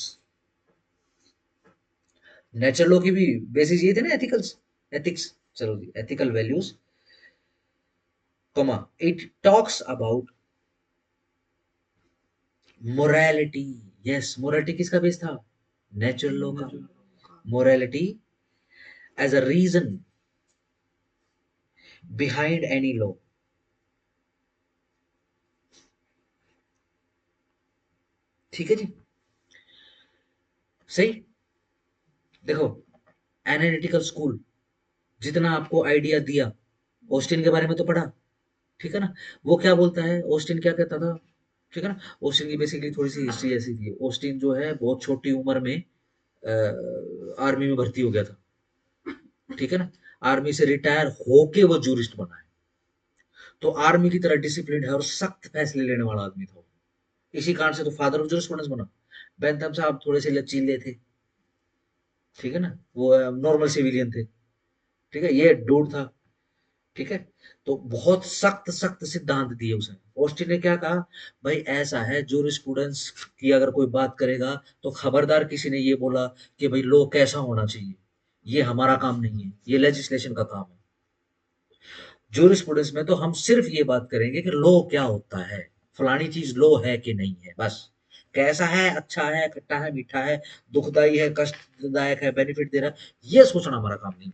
Natural law की भी बेसिस ये थे ना, एथिकल्स, एथिक्स, चलो जी, ethical values, comma it talks about morality. Yes, morality किसका बेस था, नेचुरल लॉ का। Morality as a reason behind any law, ठीक है जी, सही। देखो एनालिटिकल स्कूल जितना आपको आइडिया दिया, ऑस्टिन के बारे में तो पढ़ा, ठीक है ना। वो क्या बोलता है, ऑस्टिन क्या कहता था, ठीक है ना। ऑस्टिन की बेसिकली थोड़ी सी हिस्ट्री ऐसी थी, ऑस्टिन जो है बहुत छोटी उम्र में आर्मी में भर्ती हो गया था, ठीक है ना। आर्मी से रिटायर होके वो जूरिस्ट बना है, तो आर्मी की तरह डिसिप्लिन है और सख्त फैसले लेने वाला आदमी था, इसी कारण से तो फादर ऑफ जूरिस्प्रूडेंस बना। बेंथम साहब थोड़े से लचीले थे, ठीक है ना, वो नॉर्मल सिविलियन थे, ठीक है, ये डूड था, ठीक है। तो बहुत सख्त सख्त सिद्धांत दिए उसने। ऑस्टिन ने क्या कहा, भाई ऐसा है जूरिस्प्रूडेंस की अगर कोई बात करेगा तो खबरदार किसी ने ये बोला कि भाई लॉ कैसा होना चाहिए, ये हमारा काम नहीं है, ये लेजिस्लेशन का काम है। जूरिस्प्रूडेंस में तो हम सिर्फ ये बात करेंगे कि लॉ क्या होता है, फलानी चीज लॉ है कि नहीं है, बस। कैसा है, अच्छा है, खट्टा है, मीठा है, दुखदाई है, कष्टदायक है, बेनिफिट दे रहा है, ये सोचना हमारा काम नहीं।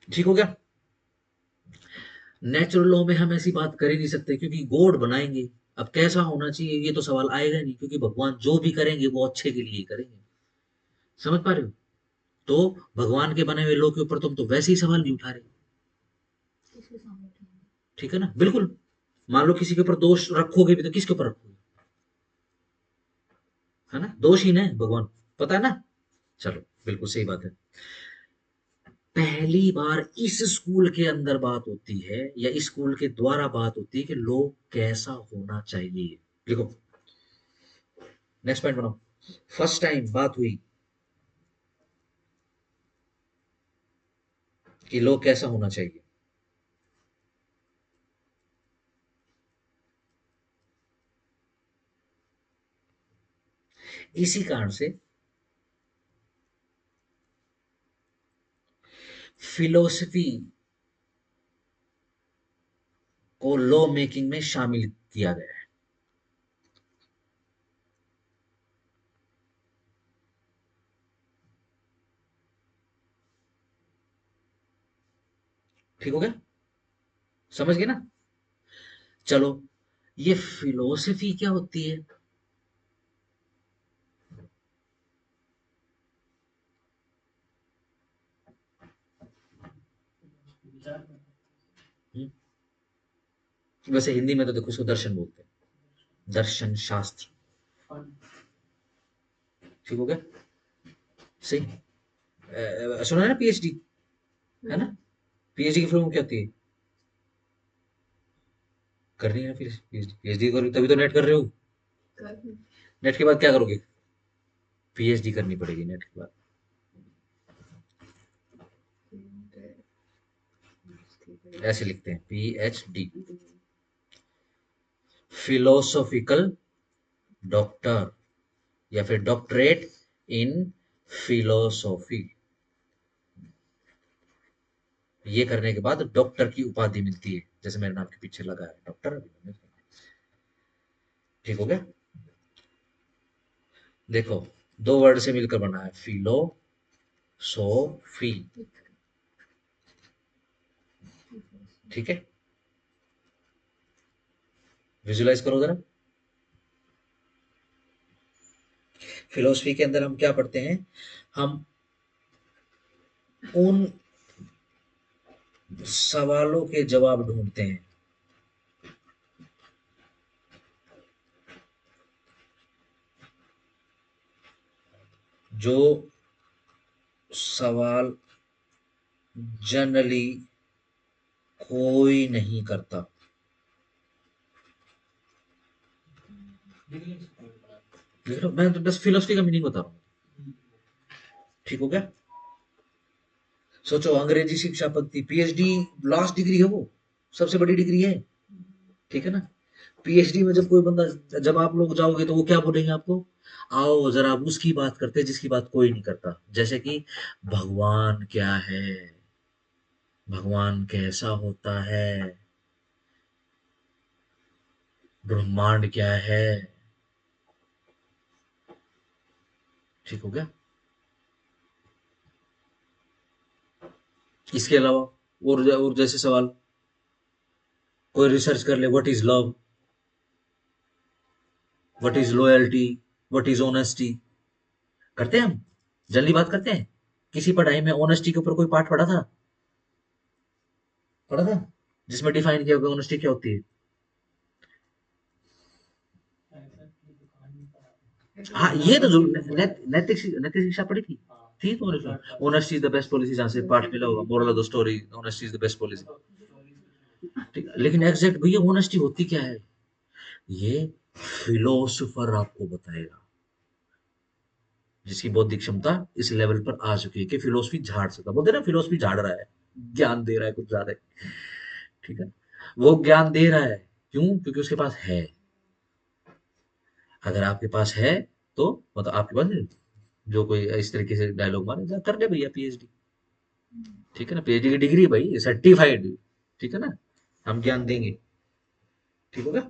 ठीक हो गया। नेचुरल लॉ में हम ऐसी बात कर ही नहीं सकते क्योंकि गॉड बनाएंगे। अब कैसा होना चाहिए ये तो सवाल आएगा नहीं, क्योंकि भगवान जो भी करेंगे वो अच्छे के लिए ही करेंगे। समझ पा रहे हो? तो भगवान के बने हुए लॉ के ऊपर तुम तो वैसे ही सवाल नहीं उठा रहे। ठीक है ना, बिल्कुल। मान लो किसी के ऊपर दोष रखोगे भी तो किसके ऊपर रखोगे, है ना, दोषहीन है भगवान, पता है ना। चलो, बिल्कुल सही बात है। पहली बार इस स्कूल के अंदर बात होती है या इस स्कूल के द्वारा बात होती है कि लोग कैसा होना चाहिए। देखो, नेक्स्ट पॉइंट बनाओ। फर्स्ट टाइम बात हुई कि लोग कैसा होना चाहिए। इसी कारण से फिलोसफी को लॉ मेकिंग में शामिल किया गया है। ठीक हो गया, समझ गए ना। चलो, ये फिलोसफी क्या होती है? विचार हम्म, वैसे हिंदी में तो देखो इसको दर्शन बोलते हैं, दर्शन शास्त्र। फन ठीक हो गया, सही। सुना है ना पीएचडी, है ना, पीएचडी की फिल्म क्या होती है? करनी है ना फिर पीएचडी, पीएचडी करो तभी तो नेट कर रहे हो। नेट के बाद क्या करोगे? पीएचडी करनी पड़ेगी नेट के बाद। ऐसे लिखते हैं पीएचडी, फिलोसॉफिकल डॉक्टर या फिर डॉक्टरेट इन फिलोसॉफी। ये करने के बाद डॉक्टर की उपाधि मिलती है, जैसे मेरे नाम के पीछे लगा है डॉक्टर। ठीक हो गया। देखो, दो वर्ड से मिलकर बना है फिलोसोफी, ठीक है। विजुलाइज करो जरा। फिलोसफी के अंदर हम क्या पढ़ते हैं? हम उन सवालों के जवाब ढूंढते हैं जो सवाल जनरली कोई नहीं करता। देख लो, मैं तो बस फिलोसफी का मीनिंग बता रहा हूँ। ठीक हो गया। सोचो, अंग्रेजी शिक्षा पद्धति, पीएचडी लास्ट डिग्री है, वो सबसे बड़ी डिग्री है, ठीक है ना। पीएचडी में जब कोई बंदा, जब आप लोग जाओगे तो वो क्या बोलेंगे आपको? आओ जरा आप उसकी बात करते हैं जिसकी बात कोई नहीं करता, जैसे कि भगवान क्या है, भगवान कैसा होता है, ब्रह्मांड क्या है। ठीक हो गया। इसके अलावा और जैसे सवाल, कोई रिसर्च कर ले, what is love, what is loyalty, what is honesty. करते हैं हम, जल्दी बात करते हैं। किसी पढ़ाई में ऑनेस्टी के ऊपर कोई पाठ पढ़ा था? पढ़ा था, जिसमें डिफाइन किया गया ऑनेस्टी क्या होती है। हाँ, ये तो जरूर नैतिक शिक्षा पढ़ी थी। थी तो honesty is the best policy, जहां से पाठ मिला होगा, moral of the story, honesty is the best policy. ठीक है, लेकिन एग्जैक्ट भैया ऑनेस्टी होती क्या है? ये फिलोसोफर आपको बताएगा, जिसकी बौद्धिक क्षमता इस लेवल पर आ चुकी है कि फिलोसफी झाड़ सकता, बोलते हैं ना फिलोसफी झाड़ रहा है, ज्ञान दे रहा है कुछ ज्यादा ही, ठीक है। वो ज्ञान दे रहा है, क्यों? क्योंकि उसके पास है। अगर आपके पास है तो मतलब आपके पास है, जो कोई इस तरीके से डायलॉग मारे जा कर ले भैया पीएचडी, ठीक है ना, पीएचडी की डिग्री भाई सर्टिफाइड, ठीक है ना, हम ज्ञान देंगे, ठीक होगा।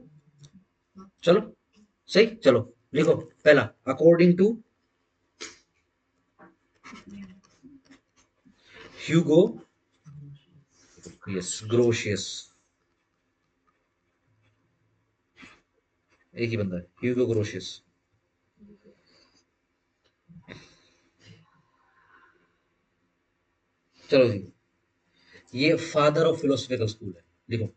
चलो सही, चलो लिखो पहला, according to Hugo, yes Grotius, एक ही बंदा है ह्यूगो ग्रोशियस। चलो जी, ये फादर ऑफ फिलोसफिकल स्कूल है, लिखो।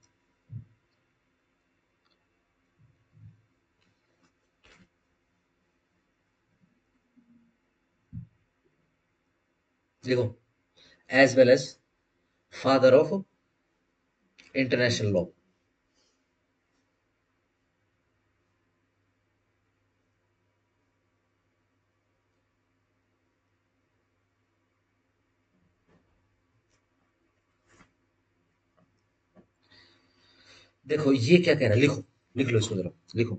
देखो, as well as father of international law. देखो ये क्या कह रहा है, लिखो, लिख लो इसको जरा, लिखो,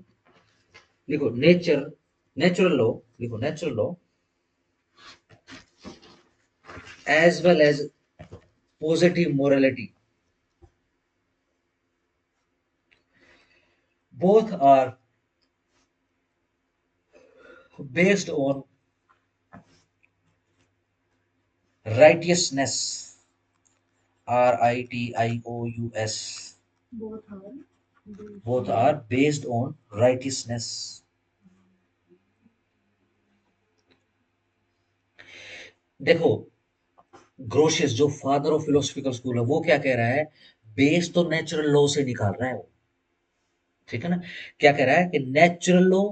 लिखो नेचर, नेचुरल लॉ, लिखो natural law as well as positive morality, both are based on righteousness, righteous, both are based on righteousness। देखो, ग्रोशियस जो फादर ऑफ फिलोसफिकल स्कूल है वो क्या कह रहा है, बेस तो नेचुरल लॉ से निकाल रहा है वो, ठीक है ना। क्या कह रहा है कि नेचुरल लॉ,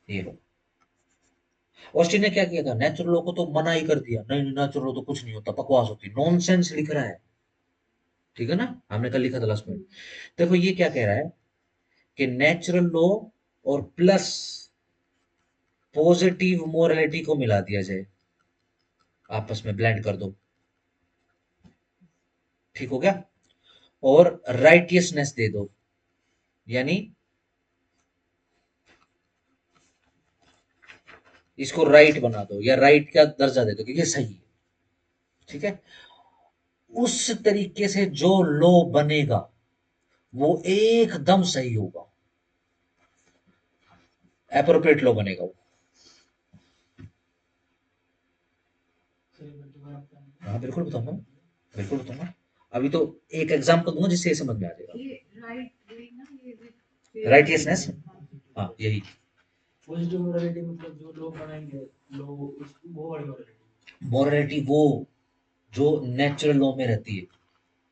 ये लो, ऑस्टिन ने क्या किया था, नेचुरल लॉ को तो मना ही कर दिया, नहीं नहीं नेचुरल लॉ तो कुछ नहीं होता, बकवास होती, नॉनसेंस लिख रहा है, ठीक है ना, हमने कल लिखा था लास्ट में। देखो ये क्या कह रहा है कि नेचुरल लॉ और प्लस पॉजिटिव मोरालिटी को मिला दिया जाए, आपस में ब्लेंड कर दो, ठीक हो गया, और राइटियसनेस दे दो, यानी इसको राइट बना दो या राइट का दर्जा दे दो कि ये सही है, ठीक है। उस तरीके से जो लॉ बनेगा वो एकदम सही होगा, एप्रोप्रिएट लॉ बनेगा वो। हाँ बिल्कुल बताऊंगा, बिल्कुल बताऊंगा, अभी तो एक एग्जांपल दूंगा जिससे ये समझ में आ जाएगा। राइटियसनेस, हाँ यही, पॉजिटिव मोरालिटी मतलब जो लोग बनाएंगे, लोग वो वाली मोरालिटी, मोरालिटी वो जो नेचुरल लॉ में रहती है।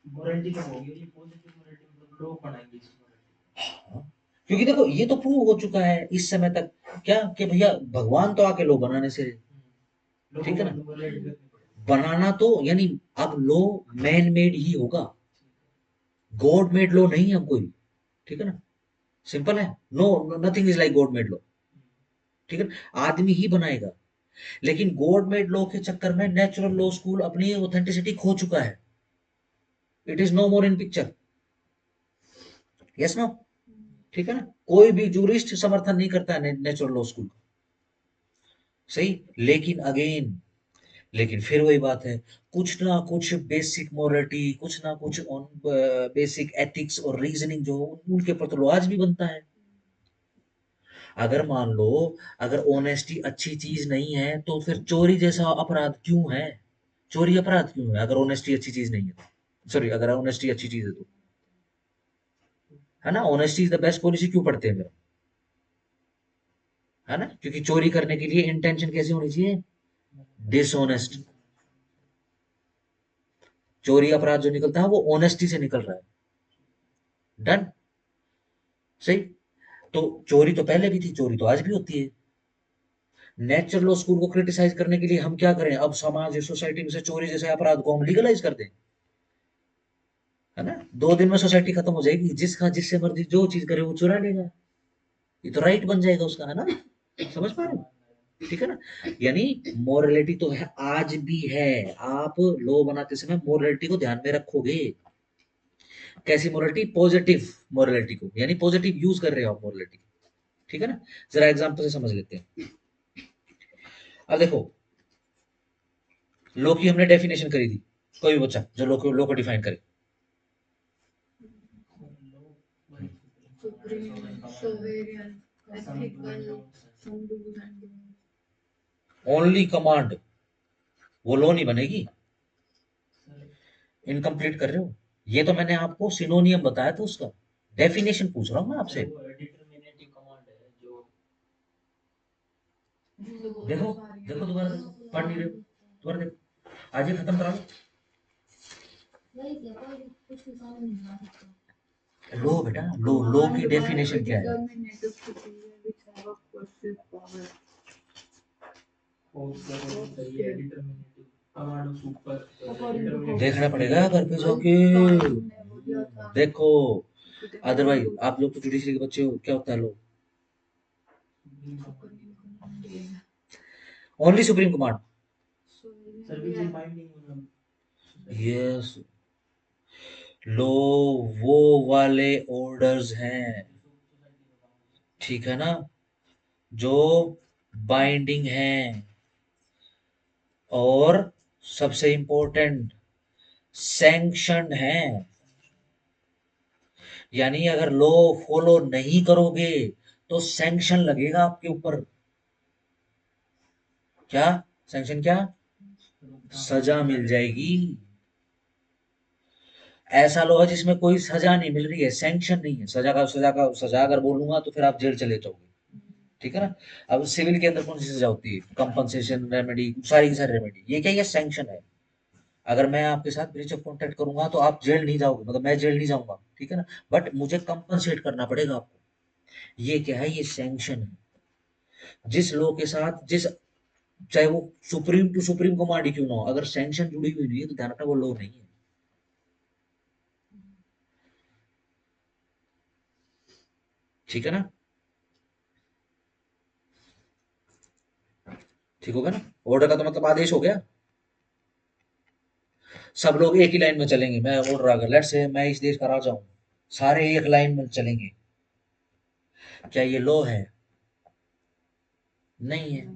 मोरालिटी तो होगी, ये पॉजिटिव मोरालिटी मतलब लोग बनाएंगे इस मोरालिटी। हाँ, क्योंकि देखो ये तो प्रूव हो चुका है इस समय तक, क्या कि भैया भगवान तो आके लॉ बनाने से, ठीक है ना, बनाना तो यानी अब लॉ मैन मेड ही होगा, गॉड मेड लॉ नहीं है कोई, ठीक है ना, सिंपल है, no nothing is like god made law, ठीक है, आदमी ही बनाएगा। लेकिन गॉड मेड लॉ के चक्कर में नेचुरल लॉ स्कूल अपनी ऑथेंटिसिटी खो चुका है, it is no more in picture, yes no, ठीक है ना, कोई भी जूरिस्ट समर्थन नहीं करता है नेचुरल लॉ स्कूल का, सही। लेकिन अगेन, लेकिन फिर वही बात है, कुछ ना कुछ बेसिक मोरालिटी, कुछ ना कुछ ऑन बेसिक एथिक्स और रीजनिंग जो उनके ऊपर तो लॉ आज भी बनता है। अगर मान लो, अगर ऑनेस्टी अच्छी चीज नहीं है तो फिर चोरी जैसा अपराध क्यों है, चोरी अपराध क्यों है अगर ऑनेस्टी अच्छी चीज नहीं है तो, सॉरी अगर ऑनेस्टी अच्छी चीज है तो, है ना, honesty is the best policy क्यों पढ़ते हैं फिर, है ना, क्योंकि चोरी करने के लिए इंटेंशन कैसी होनी चाहिए, डिसऑनेस्ट, चोरी अपराध जो निकलता है वो ऑनेस्टी से निकल रहा है, डन, सही। तो चोरी तो पहले भी थी, चोरी तो आज भी होती है। नेचुरल लॉ स्कूल को क्रिटिसाइज करने के लिए हम क्या करें, अब समाज सोसाइटी में से चोरी जैसे अपराध को हम लीगलाइज कर दें, है ना? 2 दिन में सोसाइटी खत्म हो जाएगी, जिससे मर्जी जो चीज करे वो चुरा लेगा, ये तो राइट बन जाएगा उसका, है ना? समझ पा रहे हो? ठीक है ना? यानी मोरलिटी तो है, आज भी है। आप लॉ बनाते समय मोरलिटी को ध्यान में रखोगे। कैसी मोरलिटी? पॉजिटिव मोरलिटी को, यानी पॉजिटिव यूज कर रहे हो आप मोरलिटी। ठीक है ना? जरा एग्जांपल से समझ लेते हैं। अब देखो, लॉ की हमने डेफिनेशन करी थी, कोई भी बच्चा जो लॉ को डिफाइन करे। Supreme, sovereign, ethical, some do's and don'ts. Only command, वो लॉ नहीं बनेगी। इनकम्प्लीट कर रहे हो। ये तो मैंने आपको सिनोनियम बताया था उसका, डेफिनेशन पूछ रहा हूँ मैं आपसे। डिटरमिनेटिव कमांड है जो देखो देखो, दोबारा देखो, पढ़ नहीं रहे हो, दोबारा देखो, आज ही खत्म करा लो। लो बेटा, लो की डेफिनेशन क्या है? Determinative superior which have a possessive power. Determinative command super देखना पड़ेगा घर पे जाके। कानून ने वो दिया था। देखो, अदरवाइज आप लोग तो जुडिशरी के बच्चे हो, क्या होता है law? Only supreme command. Service binding yes, law वो वाले ऑर्डर्स हैं, ठीक है ना, जो बाइंडिंग हैं, और सबसे इंपॉर्टेंट सैंक्शन है। यानी अगर लॉ फॉलो नहीं करोगे तो सैंक्शन लगेगा आपके ऊपर। क्या सैंक्शन? क्या सजा मिल जाएगी। ऐसा लॉ है जिसमें कोई सजा नहीं मिल रही है, सैंक्शन नहीं है। सजा अगर बोलूंगा तो फिर आप जेल चले जाओगे, ठीक है ना? अब सिविल के अंदर कौन सी सजा होती है? कंपनसेशन, रेमेडी, सारी की सारी रेमेडी। ये क्या? ये सैंक्शन है। अगर मैं आपके साथ ब्रीच ऑफ कॉन्ट्रैक्ट करूंगा तो आप जेल नहीं जाओगे, मतलब मैं जेल नहीं जाऊंगा, ठीक है ना, बट मुझे कंपनसेट करना पड़ेगा आपको। ये क्या है? ये सैंक्शन है। जिस लॉ के साथ, जिस, चाहे वो सुप्रीम टू सुप्रीम कमांड ही क्यों ना हो, अगर सैंक्शन जुड़ी हुई नहीं है तो ध्यान रखना वो लॉ नहीं है। ठीक है ना? ठीक हो गया ना? ऑर्डर का तो मतलब आदेश हो गया। सब लोग एक ही लाइन में चलेंगे। मैं ऑर्डर, अगर लेट्स से मैं इस देश का राजा हूं, सारे एक लाइन में चलेंगे, क्या ये लॉ है? नहीं है।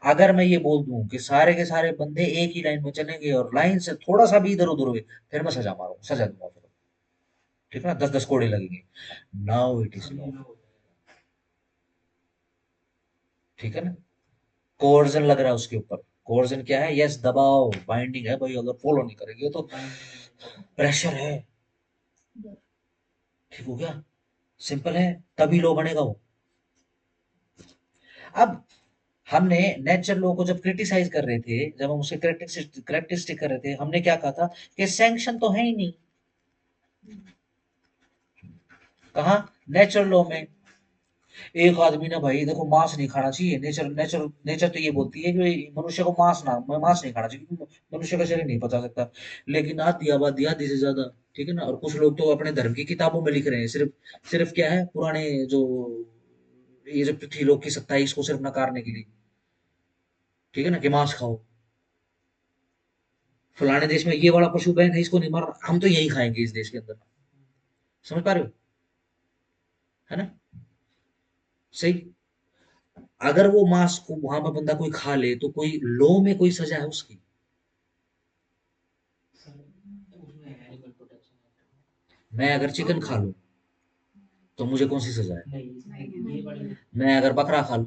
अगर मैं ये बोल दूं कि सारे के सारे बंदे एक ही लाइन में चलेंगे और लाइन से थोड़ा सा भी इधर उधर हुए, फिर मैं सजा मारूं, सजा दूंगा फिर, ठीक है ना, 10-10 कोड़े लगेंगे। Now it is law. ठीक है ना? कोर्जन लग रहा है उसके ऊपर। कोर्जन क्या है? यस, दबाव, बाइंडिंग है भाई, अगर फॉलो नहीं करेंगे तो प्रेशर है। ठीक हो गया? सिंपल है, तभी लॉ बनेगा वो। अब हमने नेचर लॉ को जब क्रिटिसाइज कर रहे थे, जब हम उसे करेक्टरिस्टिक कर रहे थे, हमने क्या कहा था कि सैंक्शन तो है ही नहीं। कहा? नेचर लॉ में। एक आदमी ने भाई देखो मांस नहीं खाना चाहिए, नेचर नेचर नेचर तो ये बोलती है कि मनुष्य को मांस नहीं खाना चाहिए क्योंकि मनुष्य का शरीर नहीं पचा सकता। लेकिन आधी आबादी, आधी से ज्यादा, ठीक है ना, और कुछ लोग तो अपने धर्म की किताबों में लिख रहे हैं, सिर्फ सिर्फ क्या है, पुराने जो, ये जो पृथ्वीलोक की सत्ता है इसको सिर्फ नकारने के लिए, ठीक है ना, कि मांस खाओ। फलाने देश में ये वाला पशु बैन है, इसको नहीं मार, हम तो यही खाएंगे इस देश के अंदर। समझ पा रहे हो? है ना? सही। अगर वो मांस को वहां पर बंदा कोई खा ले तो कोई लॉ में कोई सजा है उसकी? उसमें एनिमल प्रोटेक्शन मैं अगर चिकन खा लूं तो मुझे कौन सी सजा है? नहीं ये बड़ी मैं अगर बकरा खा लूं,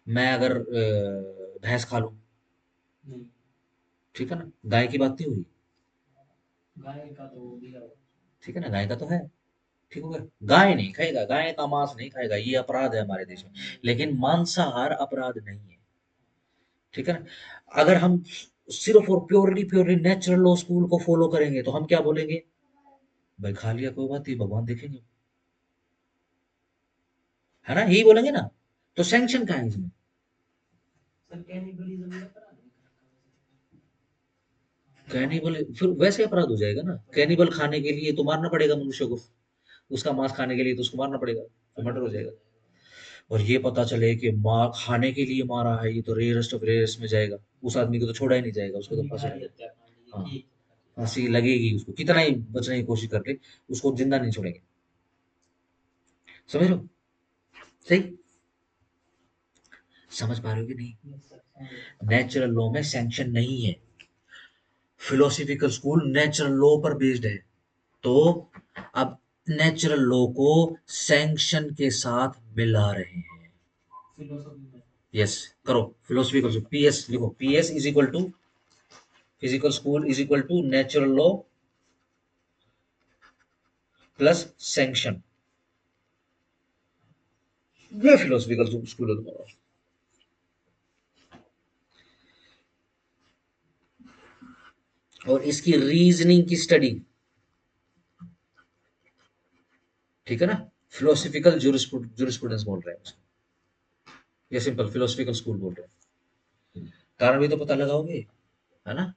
मैं अगर भैंस खा लूं, नहीं। ठीक है ना, गाय की बात नहीं हुई, गाय का तो दिया हुआ। ठीक है ना, गाय का तो है। ठीक हो गया? गाय नहीं खाएगा, गाय का मांस नहीं खाएगा, ये अपराध है हमारे देश में। लेकिन मांसाहार अपराध नहीं है, ठीक है ना? अगर हम सिर्फ और purely purely natural law school को फॉलो करेंगे तो हम क्या बोलेंगे? भाई खा लिया कोई बात नहीं, भगवान देखेंगे, है ना, यही बोलेंगे ना। तो सैंक्शन कहाँ है इसमें? सर कैनिबलिज्म भी अपराध है। कैनिबल फिर वैसे अपराध हो जाएगा ना, कैनिबल खाने के लिए तो मारना पड़ेगा मनुष्य को, उसका मांस खाने के लिए तो उसको मारना पड़ेगा, तो मर्डर हो जाएगा। और ये पता चले कि मार खाने के लिए मारा है, ये तो रेयरेस्ट ऑफ रेयरेस्ट में जाएगा, उस आदमी को तो छोड़ा ही नहीं जाएगा, उसको तो फांसी नारी लगेगी। हत्याकांड हाँ, ये फांसी लगेगी उसको, कितना ही बचने की कोशिश कर ले, उसको जिंदा नहीं छोड़ेंगे। समझ लो, सही समझ पा रहे हो कि नहीं? नेचुरल लॉ में सैंक्शन नहीं है, फिलोसफिकल स्कूल नेचुरल लॉ पर बेस्ड है, तो अब नेचुरल लॉ को सैंक्शन के साथ मिला रहे हैं। फिलोसफी में यस, करो फिलोसफिकल, पीएस लिखो, PS is equal to physical school is equal to natural law plus sanction, ये फिलोसफिकल स्कूल है तुम्हारा। और इसकी रीजनिंग की स्टडी, ठीक है ना, फिलोसफिकल जुरिस्प्रूडेंस बोल रहे हैं उसको, ये सिंपल फिलोसफिकल स्कूल बोल रहे हैं। कारण भी तो पता लगाओगे, है ना,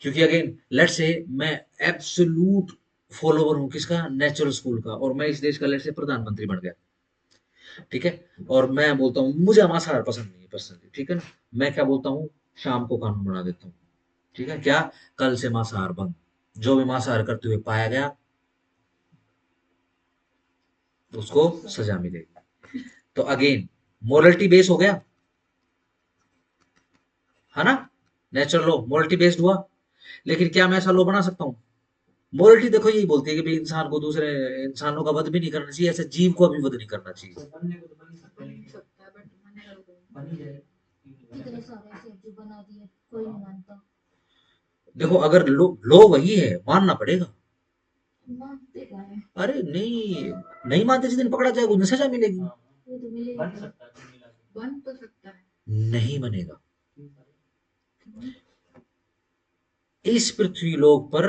क्योंकि अगेन लेट से मैं एब्सोल्यूट फॉलोवर हूं किसका, नेचुरल स्कूल का, और मैं इस देश का लेट से प्रधानमंत्री बन गया, ठीक है, और मैं बोलता हूँ मुझे मांसाहार पसंद नहीं है पर्सनली, ठीक है ना, मैं क्या बोलता हूँ, शाम को कानून बना देता हूँ, ठीक है, क्या, कल से मांसाहार बंद, जो भी मांसाहार करते हुए पाया गया उसको सजा मिलेगी। तो अगेन मोरलिटी बेस हो गया, है ना, नेचुरल लॉ मोरलिटी बेस्ड हुआ। लेकिन क्या मैं ऐसा लॉ बना सकता हूँ? मोरलिटी देखो यही बोलती है कि भाई इंसान को दूसरे इंसानों का वध भी नहीं करना चाहिए, ऐसे जीव को भी वध नहीं करना चाहिए। तो बनने को तो बन ही सकता है, बन लेकिन सकता है बट मनेगा कोई बन ही जाए। कितने सारे ऐसे जो बना दिए, कोई नहीं मानता। देखो अगर लो वही है, मानना पड़ेगा। मानते क्या है? अरे नहीं, नहीं मानते जिस दिन पकड़ा जाएगा उन्हें सजा मिलेगी। हाँ, वो तो मिलेगी। बन सकता है कुल मिला के। बन तो सकता है। नहीं बनेगा। हम्म, इस पृथ्वी लोक पर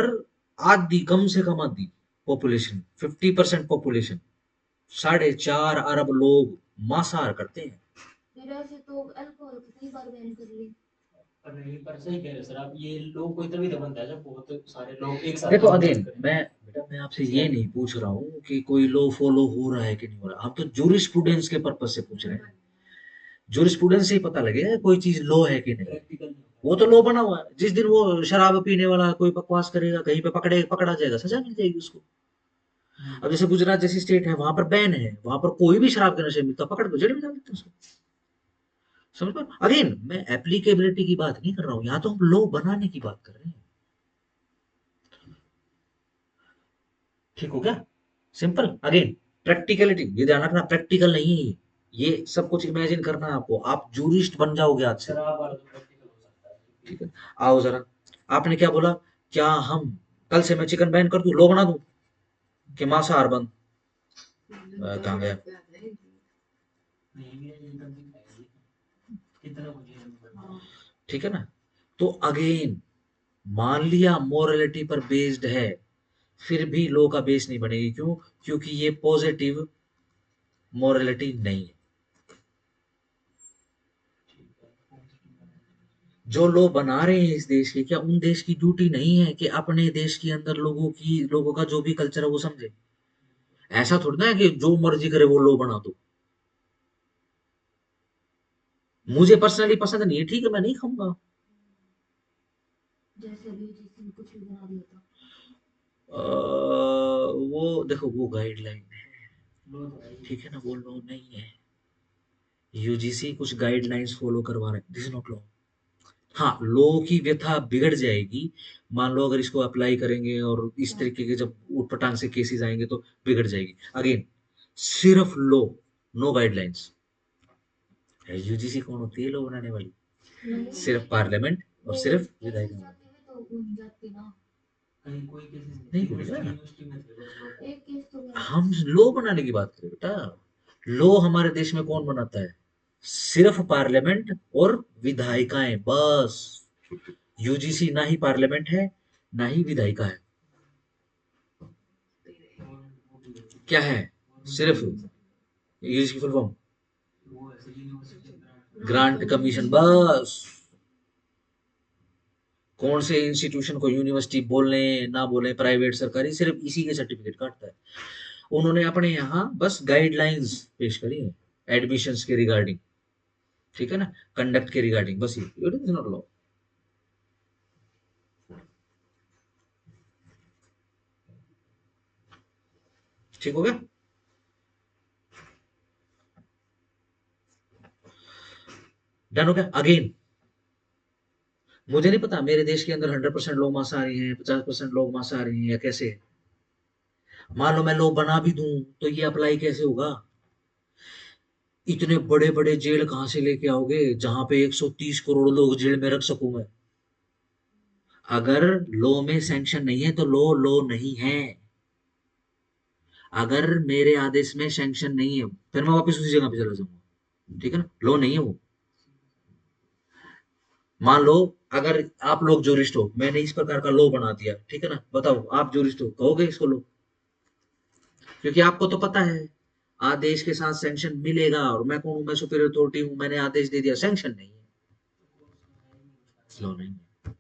आधी, कम से कम आधी पॉपुलेशन, 50% पॉपुलेशन, 4.5 अरब लोग मांसाहार करते हैं। फिर ऐसे तो अल्कोहल कितनी बार बैन कर ली। पर नहीं, पर सही कह रहे हो सर आप, ये लोग कोई तभी तो बनता है जब बहुत सारे लोग एक साथ देखो काम अगेन करें। मैं बेटा, मैं आपसे ये नहीं पूछ रहा हूँ कि कोई लॉ फॉलो हो रहा है कि नहीं हो रहा, हम तो जूरिस्प्रूडेंस के पर्पज से पूछ रहे हैं। जूरिस्प्रूडेंस से ही पता लगेगा कोई चीज लॉ है कि नहीं। प्रैक्टिकल नहीं वो तो लॉ बना हुआ है, जिस दिन वो शराब पीने वाला कोई बकवास करेगा कहीं पे पकड़ा जाएगा, सजा मिल जाएगी उसको। अब जैसे गुजरात जैसी स्टेट है, वहां पर बैन है, वहां पर कोई भी शराब के नशे में मिलता पकड़ के जेल में डाल देते हैं उसको। समझ पा, अगेन मैं एप्लीकेबिलिटी की बात नहीं कर रहा हूँ, यहाँ तो हम लॉ बनाने की बात कर रहे हैं। ठीक हो गया, सिंपल। अगेन प्रैक्टिकलिटी, ये ध्यान रखना, प्रैक्टिकल नहीं है ये सब कुछ इमेजिन करना है आपको, आप जूरिस्ट बन जाओगे आज से। शराब वाला तो प्रैक्टिकल हो सकता है। ठीक है, आओ जरा, आपने क्या बोला, क्या हम कल से मैं चिकन बैन कर दूं, लॉ बना दूं कि मांसाहार बंद? कहाँ गया? नहीं भी ये कर दिखा है ये। कितना मुझे हाँ, ठीक है ना, तो अगेन मान लिया मोरलिटी पर बेस्ड है, फिर भी लॉ का बेस नहीं बनेगी, क्यों? क्योंकि ये पॉजिटिव मोरलिटी नहीं है। जो लोग बना रहे हैं इस देश के, क्या उन देश की ड्यूटी नहीं है कि अपने देश के अंदर लोगों का जो भी कल्चर है वो समझे? ऐसा थोड़ी ना है कि जो मर्जी करे वो लो बना दो। मुझे पर्सनली पसंद नहीं है, ठीक है, मैं नहीं खाऊंगा। जैसे भी जिसने कुछ भी बना दिया था। वो देखो वो गाइडलाइन है, लो तो है ठीक है ना, वो लो नहीं है। यूजीसी कुछ गाइडलाइंस फॉलो करवा रहे हैं, दिस इज नॉट लॉ। हाँ, लॉ की व्यथा बिगड़ जाएगी, मान लो अगर इसको अप्लाई करेंगे और इस तरीके के जब उटपटांग से केसेस आएंगे तो बिगड़ जाएगी। अगेन सिर्फ लॉ, नो गाइडलाइंस। यूजीसी कौन होती है लॉ बनाने वाली? नहीं, सिर्फ पार्लियामेंट और वो सिर्फ केसेस विधायक। जाते हुए तो वो नहीं जाते ना। कहीं कोई केसेस नहीं नहीं, बोलेगा। यूनिवर्सिटी में थे बस लोग। एक केस तो गया। हम लॉ बनाने की बात करें बेटा, लॉ हमारे देश में कौन बनाता है? सिर्फ पार्लियामेंट और विधायिकाएं, बस। यूजीसी ना ही पार्लियामेंट है ना ही विधायिका है, क्या है? सिर्फ यूजीसी की फुल फॉर्म वो ऐसे यूनिवर्सिटी ग्रांट कमीशन, बस। कौन से इंस्टीट्यूशन को यूनिवर्सिटी बोलने ना बोले, प्राइवेट सरकारी, सिर्फ इसी के सर्टिफिकेट काटता है। उन्होंने अपने यहाँ बस गाइडलाइंस पेश करी है एडमिशंस के रिगार्डिंग, ठीक है ना, कंडक्ट के रिगार्डिंग, बस ये इट इज नॉट लॉ। ठीक हो गया। डन हो गया। अगेन मुझे नहीं पता मेरे देश के अंदर 100% लोग मांसाहारी हैं, 50% लोग मांसाहारी हैं, या कैसे है। मान लो मैं लॉ बना भी दूं तो ये अप्लाई कैसे होगा? इतने बड़े बड़े जेल कहां से लेके आओगे जहां पे 130 करोड़ लोग जेल में रख सकूं मैं? अगर लॉ में सैंक्शन नहीं है तो लॉ नहीं है। अगर मेरे आदेश में सैंक्शन नहीं है फिर मैं वापस उसी जगह पे चला जाऊंगा, ठीक है ना, लॉ नहीं है वो। मान लो अगर आप लोग जूरिस्ट हो, मैंने इस प्रकार का लॉ बना दिया, ठीक है ना, बताओ आप जूरिस्ट हो, कहोगे इसको लॉ? क्योंकि आपको तो पता है आदेश के साथ सैंक्शन मिलेगा, और मैं कौन हूं? मैं सुपीरियर अथॉरिटी हूं, मैंने आदेश दे दिया, सैंक्शन नहीं है, लॉ नहीं है,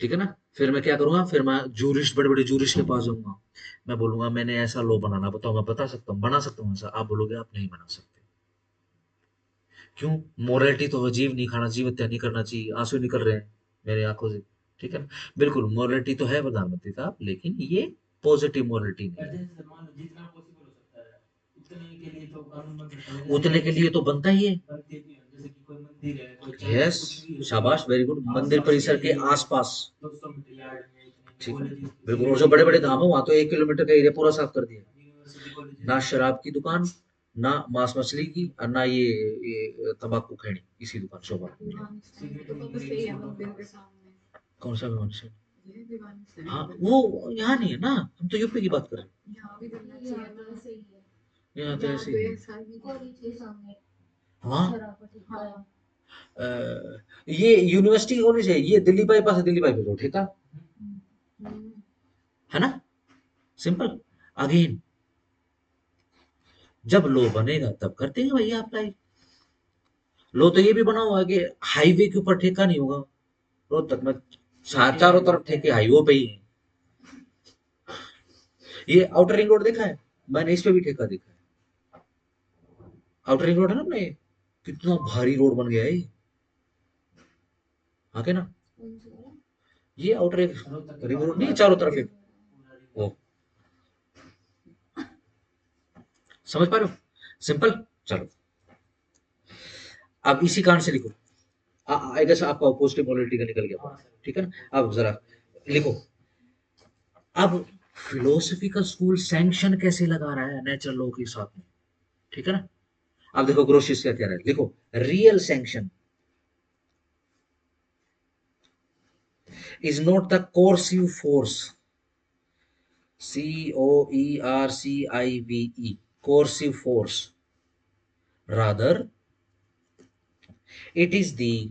ठीक है ना। फिर मैं क्या करूंगा? फिर मैं जूरिस्ट, बड़े बड़े जूरिस्ट के पास जाऊंगा, मैं बोलूंगा मैंने ऐसा लॉ बनाना, बताओ मैं बता सकता हूँ, बना सकता हूँ ऐसा? आप बोलोगे आप नहीं बना सकते। क्यों? मोरालिटी तो जीव नहीं खाना, जीव हत्या नहीं करना चाहिए, आंसू निकल रहे हैं मेरे आंखों से, ठीक है ना। बिल्कुल मोरालिटी तो है प्रधानमंत्री साहब, लेकिन ये पॉजिटिव मोरालिटी नहीं है। जैसे मान लो जितना पॉसिबल हो सकता है उतने के लिए तो कानून बन सकता है। उतने के लिए तो बनता ही है। बनते भी हैं, जैसे कि कोई मंदिर है, कोई चर्च, यस, कुछ भी है, शाबाश, वेरी गुड। मंदिर आसपास परिसर के चाहिए आसपास, 200 मीटर यार्ड में इतने ठीक है, कॉलेजेस बिल्कुल। और जो बड़े बड़े धाम है वहां तो 1 किलोमीटर का एरिया पूरा साफ कर दिया, यूनिवर्सिटी कॉलेजेस ना शराब की दुकान, ना मांस मछली की, और ना ये तंबाकू खैनी, इसी दुकान शोभा। दीवान स्टैंड तो बस यही है मंदिर के सामने। कौन सा विमान से? ये दीवान स्टैंड हाँ पे। वो यहाँ नहीं है ना, हम तो यूपी की बात कर रहे हैं। यहाँ भी करना यहाँ चाहिए तो ना। ऐसे ही है, यहाँ तो यहाँ ऐसे पे ही है। सारी कॉलेज के सामने हाँ, शराब का ठेका है। हाँ। ये यूनिवर्सिटी कॉलेज है, ये दिल्ली बाईपास है, दिल्ली बाईपास रोड, ठीक है हम्म। है ना, सिंपल। अगेन जब लो बनेगा तब करते हैं भैया अप्लाई। लो तो ये भी बना हुआ है कि हाईवे के ऊपर ठेका नहीं होगा, रोहतक में चारों तरफ ठेके हाईवे पे ही है। ये आउटर रिंग रोड देखा है, मैंने इस पे भी ठेका देखा है। आउटर रिंग रोड है ना अपने, कितना भारी रोड बन गया है ये, आगे ना। कौन सी वाला? ये आउटर रिंग रोड नहीं है, चारों तरफ एक, ओ, समझ पा रहे हो? सिंपल। चलो अब इसी कारण से लिखो, आई गेस आपका पॉजिटिव मोरालिटी का निकल गया, ठीक है ना। अब जरा लिखो, अब फिलोसफिकल स्कूल सैंक्शन कैसे लगा रहा है नेचुरल लॉ के साथ में, ठीक है ना। अब देखो ग्रोशियस क्या कह रहा है, लिखो, real sanction is not the coercive force, coercive, coercive force, rather it is the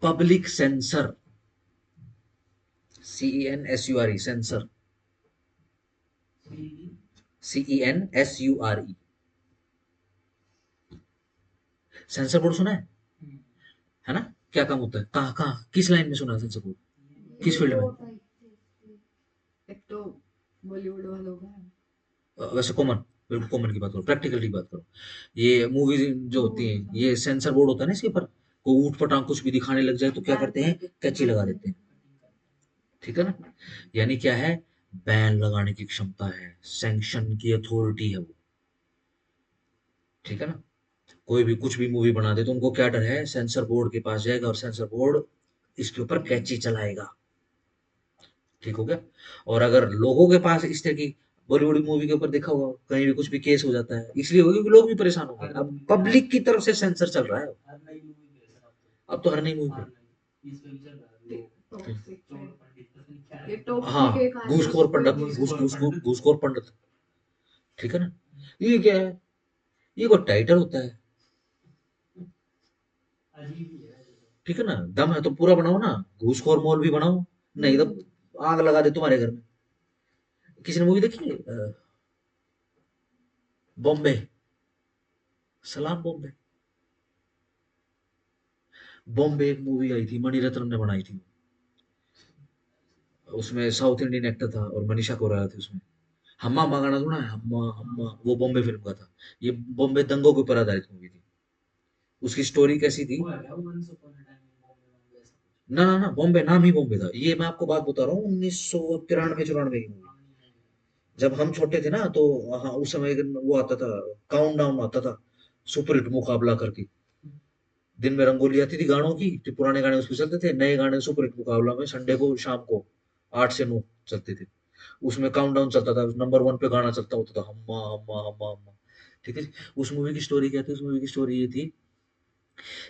public censor, censure, censor, censure, sensor board सुना है ना, क्या काम होता है, कहाँ कहाँ किस लाइन में सुना है सेंसर बोर्ड, किस फील्ड में? एक तो बॉलीवुड वालों का है। वैसे कॉमन, बिल्कुल कॉमन की बात करो, प्रैक्टिकल की बात करो। ये मूवीज जो होती हैं ये सेंसर बोर्ड होता है ना, इसके ऊपर कोई ऊट पटांग कुछ भी दिखाने लग जाए तो क्या करते हैं, कैची लगा देते हैं, ठीक है ना। यानी क्या है, बैन लगाने की क्षमता है, सैंक्शन की अथॉरिटी है वो, ठीक है ना। कोई भी कुछ भी मूवी बना दे तो उनको क्या डर है, सेंसर बोर्ड के पास जाएगा और सेंसर बोर्ड इसके ऊपर कैची चलाएगा, ठीक हो गया। और अगर लोगों के पास इस तरह की बॉलीवुड मूवी के ऊपर देखा होगा कहीं भी कुछ भी केस हो जाता है, इसलिए होगा क्योंकि लोग भी परेशान हो गए, अब पब्लिक की तरफ से सेंसर चल रहा है। अब तो हर नई मूवी टॉक्सिक ये पे, हाँ, टॉक्सिक एक आया घूसखोर उसको पंडित, घूसखोर पंडित, ठीक है ना। ये क्या है, ये कोई टाइटल होता है, ठीक है ना। दम है तो पूरा बनाओ ना, घूसखोर मॉल भी बनाओ, नहीं तो आग लगा दे तुम्हारे घर में। किसी ने मूवी देखी है बॉम्बे, सलाम बॉम्बे? बॉम्बे एक मूवी आई थी, मणिरत्नम ने बनाई थी। उसमें साउथ इंडियन एक्टर था और मनीषा कोइराला थी उसमें। हम्मा हम्मा गाना सुना है? हम्मा हम्मा, वो बॉम्बे फिल्म का था। ये बॉम्बे दंगों के ऊपर आधारित मूवी थी। उसकी स्टोरी कैसी थी? वो है क्या, वो once upon a time in Bombay Bombay ऐसा कुछ? ना ना ना, बॉम्बे नाम ही बॉम्बे था। ये मैं आपको बात बता रहा हूँ 1993 94 की मूवी। हाँ, नहीं है। जब हम छोटे थे ना, तो हाँ, उस समय एक वो आता था, काउंटडाउन आता था, सुपर हिट मुकाबला करके। दिन में रंगोली आती थी गानों की, तो पुराने गाने उस पे चलते थे, नए गाने सुपर हिट मुकाबला में संडे को शाम को 8 से 9 चलते थे। उसमें काउंटडाउन चलता था, नंबर 1 पे गाना चलता होता था, हम्मा हम्मा हम्मा हम्मा। ठीक है जी। उस मूवी की स्टोरी क्या थी? उस मूवी की स्टोरी ये थी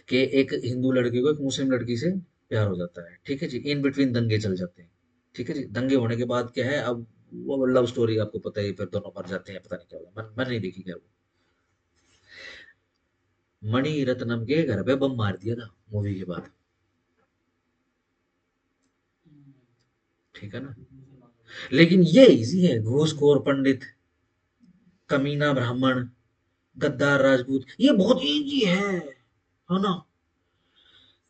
कि एक हिंदू लड़के को एक मुस्लिम लड़की से प्यार हो जाता है। ठीक है जी। इन बिटवीन दंगे चल जाते हैं। ठीक है जी। दंगे होने के बाद क्या है अब, वो लव स्टोरी आपको पता ही है, फिर दोनों मर जाते हैं, पता नहीं क्या होगा। मन नहीं देखी क्या वो। मणि रत्नम के घर पे बम मार दिया था मूवी के बाद। हम्म, ठीक है ना। मुसलमान लोग। लेकिन ये इजी है, घूसखोर पंडित, कमीना ब्राह्मण, गद्दार राजपूत, ये बहुत इजी है ना।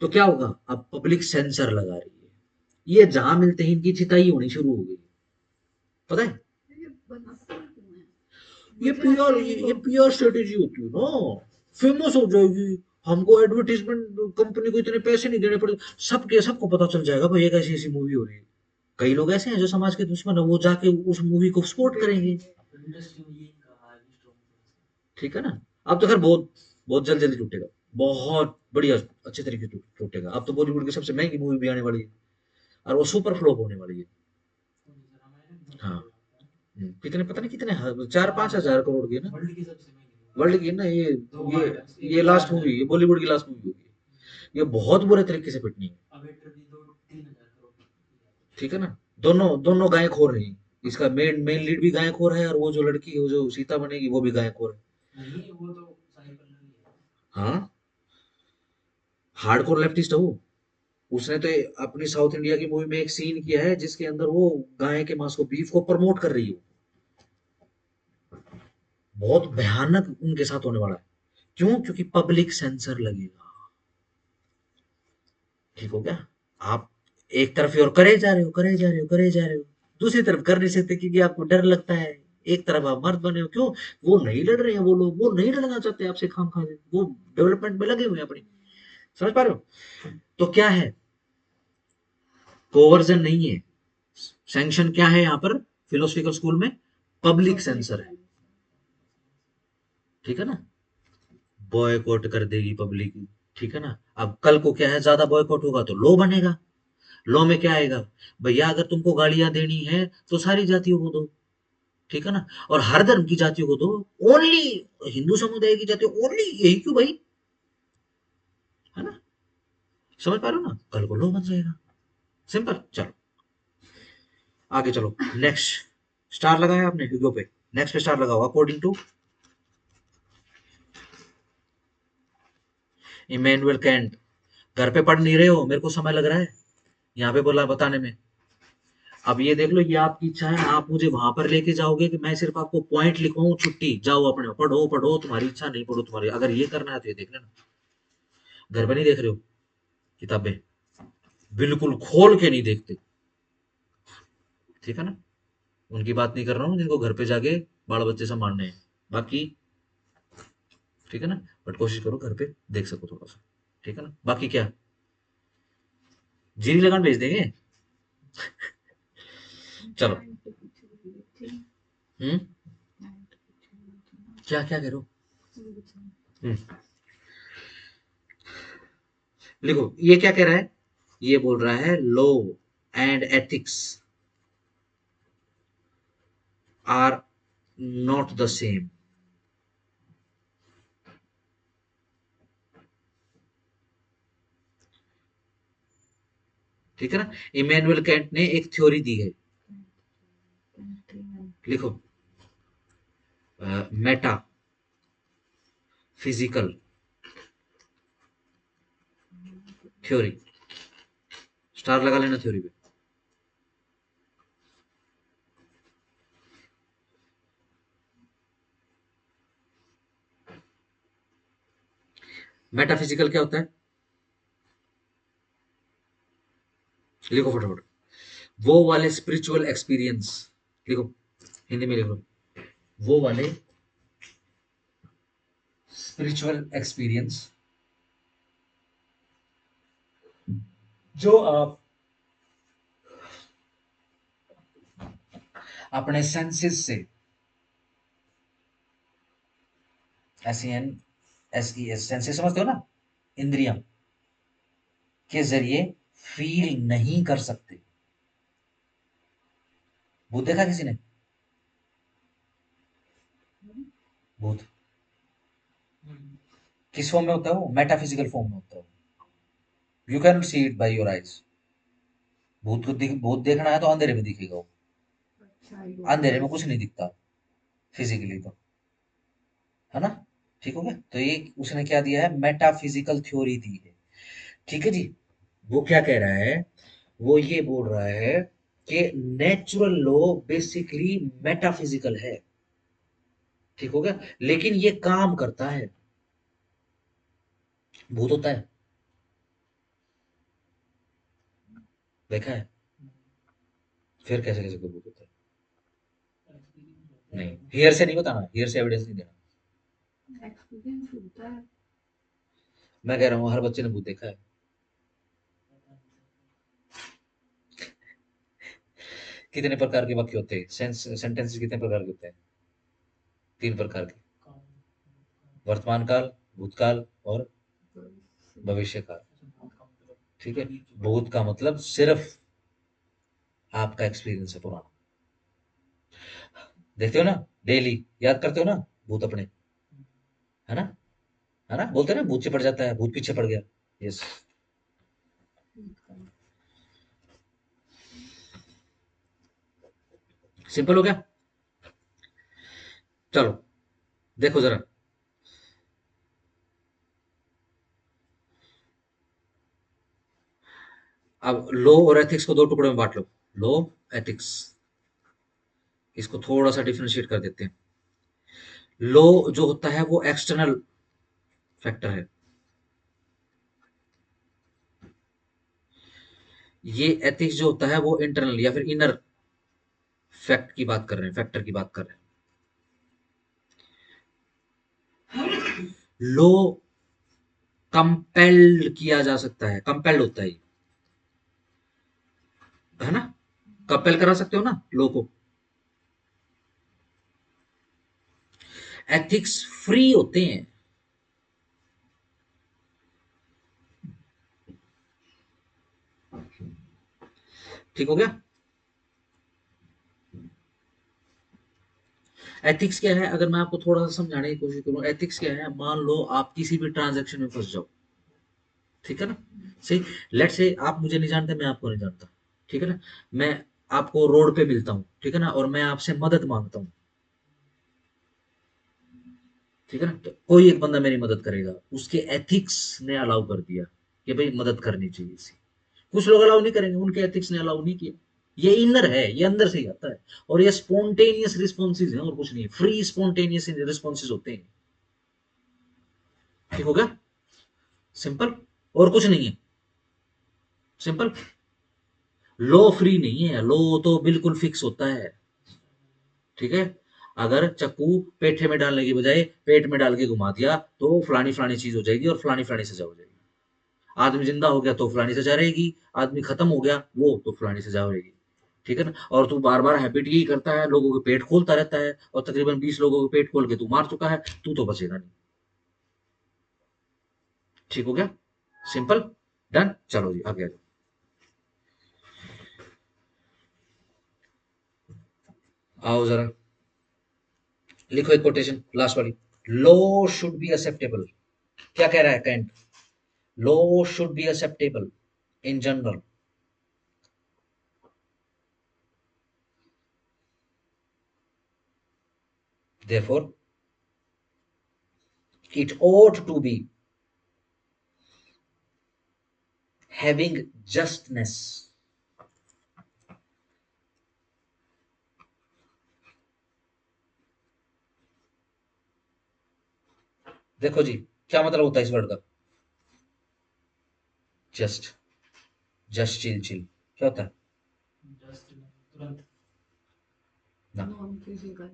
तो क्या होगा, अब पब्लिक सेंसर लगा रही है, ये जहां मिलते ही इनकी चिताई होनी शुरू हो गई। पता है, ये बनाते क्यों हैं? ये मजा आता पीआर, है ये इनको। पीआर स्ट्रेटेजी होती है ना। फेमस हो जाएगी, हमको एडवर्टीजमेंट कंपनी को इतने पैसे नहीं देने पड़े, सबके सबको पता चल जाएगा भाई एक ऐसी ऐसी मूवी हो रही है। कई लोग ऐसे हैं जो समाज के दुश्मन है, वो जाके उस मूवी को सपोर्ट करेंगे। अब इंडस्ट्री में ये इनका है भी स्ट्रॉन्ग थोड़ा ठीक है ना। अब तो खैर बहुत बहुत जल्द जल्दी टूटेगा, बहुत बढ़िया अच्छे तरीके से टूटेगा। अब तो बॉलीवुड की सबसे महंगी मूवी भी आने वाली है, और वो सुपर फ्लॉप होने वाली है। सा। नहीं सर, हमारे बहुत हाँ। बढ़िया होता है। कितने पता नहीं कितने 4-5 हज़ार करोड़ की है ना। वर्ल्ड की सबसे महंगी मूवी वर्ल्ड है। की है ना ये। दो ये पार्ट है उसके, एक ये में लास्ट 4,000 मूवी, ये करोड़। बॉलीवुड की लास्ट मूवी होगी। ये बहुत बुरे तरीके से पिटनी है। अब एटर भी 2-3 हजार करोड़ की है कुछ। ठीक है ना। दोनों दोनों गायक-खोर हैं। इसका मेन मेन लीड भी गायक-खोर है, और वो जो लड़की वो जो सीता बनेगी वो भी गायक-खोर है। नहीं, वो तो साई पल्लवी है। हाँ, हार्डकोर लेफ्टिस्ट है वो। उसने तो अपनी साउथ इंडिया की मूवी में एक सीन किया है जिसके अंदर वो गाय के मांस को, बीफ को प्रमोट कर रही है। बहुत भयानक उनके साथ होने वाला है। क्यों? क्योंकि पब्लिक सेंसर लगेगा। ठीक हो गया। आप एक तरफ और करे जा रहे हो, करे जा रहे हो, करे जा रहे हो, दूसरी तरफ कर नहीं सकते क्योंकि आपको डर लगता है। एक तरफ आप मर्द बने हो, क्यों? वो नहीं लड़ रहे हैं, वो लोग वो नहीं लड़ना चाहते आपसे, खाम खा वो डेवलपमेंट में लगे हुए हैं अपनी। समझ पा रहे हो? तो क्या है, कोवर्जन नहीं है, सैंक्शन क्या है यहाँ पर फिलोसफिकल स्कूल में? पब्लिक सेंसर है। ठीक है ना। बॉयकॉट कर देगी पब्लिक। ठीक है ना। अब कल को क्या है, ज्यादा बॉयकॉट होगा तो लॉ बनेगा। लॉ में क्या आएगा, भैया अगर तुमको गालियां देनी है तो सारी जातियों को दो। ठीक है ना। और हर धर्म की जातियों को दो, ओनली हिंदू समुदाय की जाति ओनली, यही क्यों भाई? है ना। समझ पा रहे हो ना, कल को लॉ बन जाएगा। सिंपल। चलो आगे चलो। नेक्स्ट, स्टार लगाया आपने ह्यूगो पे, नेक्स्ट पे स्टार लगाओ। According to Immanuel Kant. घर पे पढ़ नहीं रहे हो, मेरे को समय लग रहा है यहाँ पे बोला बताने में। अब ये देख लो, ये आपकी इच्छा है, आप मुझे वहां पर लेके जाओगे कि मैं सिर्फ आपको पॉइंट लिखवाऊं, छुट्टी जाओ अपने पढ़ो पढ़ो, तुम्हारी इच्छा नहीं पढ़ो तुम्हारी, अगर ये करना है तो ये देख लेना। घर पे नहीं देख रहे हो किताबें, बिल्कुल खोल के नहीं देखते। ठीक है ना। उनकी बात नहीं कर रहा हूँ जिनको घर पे जाके बाल बच्चे संभालने हैं, बाकी। ठीक है ना। बट कोशिश करो घर पे देख सको थोड़ा सा। ठीक है ना। बाकी क्या, जीरी लगान भेज देंगे। चलो। पैंट के पीछे भी थी। हम्म। पैंट के पीछे भी थी ना। क्या क्या कह रहे हो? ये कुछ नहीं। हम्म। लिखो ये क्या कह रहा है, ये बोल रहा है law and ethics are not the same. ठीक है ना। इमैनुअल कैंट ने एक थ्योरी दी है। पैंट थी नहीं। लिखो, मेटा फिजिकल थ्योरी। स्टार लगा लेना थ्योरी पे। मेटाफिजिकल क्या होता है? लिखो फटाफट। वो वाले स्पिरिचुअल एक्सपीरियंस, लिखो, हिंदी में लिखो। वो वाले स्पिरिचुअल एक्सपीरियंस जो आप अपने सेंसेस से, SENSES सेंसेस समझते हो ना, इंद्रियां के जरिए फील नहीं कर सकते। भूत देखा किसी ने? भूत किस फॉर्म में होता है? वो मेटाफिजिकल फॉर्म में होता है। You can see it by your eyes. भूत देखना है तो अंधेरे में दिखेगा वो। अच्छा ही अंधेरे में कुछ नहीं दिखता फिजिकली तो, है ना? ठीक हो गया? तो ये उसने क्या दिया है, मेटाफिजिकल थ्योरी दी है। ठीक है जी। वो क्या कह रहा है, वो ये बोल रहा है कि नेचुरल लॉ बेसिकली मेटाफिजिकल है। ठीक हो गया? लेकिन ये काम करता है। भूत होता है, देखा है? फिर कैसे कैसे कोई भूत होता है? नहीं, हियर से नहीं बताना, हियर से एविडेंस नहीं देना। एक्सपीरियंस होता है। मैं कह रहा हूँ हर बच्चे ने भूत देखा है। कितने प्रकार के वाक्य होते हैं, सेंटेंसेस कितने प्रकार के होते हैं? 3 प्रकार के। वर्तमान काल, भूतकाल और भविष्य काल। ठीक है? भूत का मतलब सिर्फ आपका एक्सपीरियंस है पुराना। देखते हो ना, डेली याद करते हो ना भूत अपने, है ना? है ना? बोलते हैं ना भूत से पड़ जाता है, भूत पीछे पड़ गया। यस। सिंपल हो गया। चलो देखो जरा, अब लॉ और एथिक्स को 2 टुकड़ों में बांट लो। लॉ, एथिक्स, इसको थोड़ा सा डिफरेंशिएट कर देते हैं। लॉ जो होता है वो एक्सटर्नल फैक्टर है। ये एथिक्स जो होता है वो इंटरनल या फिर इनर फैक्ट की बात कर रहे हैं, फैक्टर की बात कर रहे हैं। लॉ कंपेल्ड किया जा सकता है, कंपेल्ड होता है ना? कंपेल करा सकते हो ना लॉ को। एथिक्स फ्री होते हैं। ठीक हो गया? एथिक्स क्या है, अगर मैं आपको थोड़ा सा समझाने की कोशिश करूं, एथिक्स क्या है, मान लो आप किसी भी ट्रांजैक्शन में फंस जाओ। ठीक है ना? सही। लेट से आप मुझे नहीं जानते, मैं आपको नहीं जानता। ठीक है ना? मैं आपको रोड पे मिलता हूँ, ठीक है ना, और मैं आपसे मदद मांगता हूँ। ठीक है ना? तो कोई एक बंदा मेरी मदद करेगा, उसके एथिक्स ने अलाउ कर दिया कि भाई मदद करनी चाहिए इसी। कुछ लोग अलाउ नहीं करेंगे, उनके एथिक्स ने अलाउ नहीं किया। ये इनर है, ये अंदर से ही आता है। और ये स्पॉन्टेनियस रिस्पॉन्सेज है और कुछ नहीं है, फ्री स्पॉन्टेनियस रिस्पॉन्सेज होते हैं। ठीक हो गया? सिंपल। और कुछ नहीं है। सिंपल। लो फ्री नहीं है, लो तो बिल्कुल फिक्स होता है। ठीक है? अगर चक्कू पेठे में डालने की बजाय पेट में डाल के घुमा दिया तो फलानी फलानी चीज हो जाएगी और फलानी फलानी सजा हो जाएगी। आदमी जिंदा हो गया तो फलानी सजा रहेगी, आदमी खत्म हो गया वो तो फलानी सजा होगी। ठीक है ना? और तू बार बार हैबिट यही करता है, लोगों के पेट खोलता रहता है, और तकरीबन 20 लोगों के पेट खोल के तू मार चुका है, तू तो बचेगा नहीं। ठीक हो गया? सिंपल। डन। चलो जी आगे आ जाओ। आओ जरा, लिखो एक कोटेशन लास्ट वाली। Law should be acceptable. क्या कह रहा है Kant? Law should be acceptable in general. Therefore, it ought to be having justness. देखो जी, क्या मतलब होता है इस वर्ड का? Just, just chill chill. क्या होता है? जस्ट तुरंत ना, नॉन फिजिकल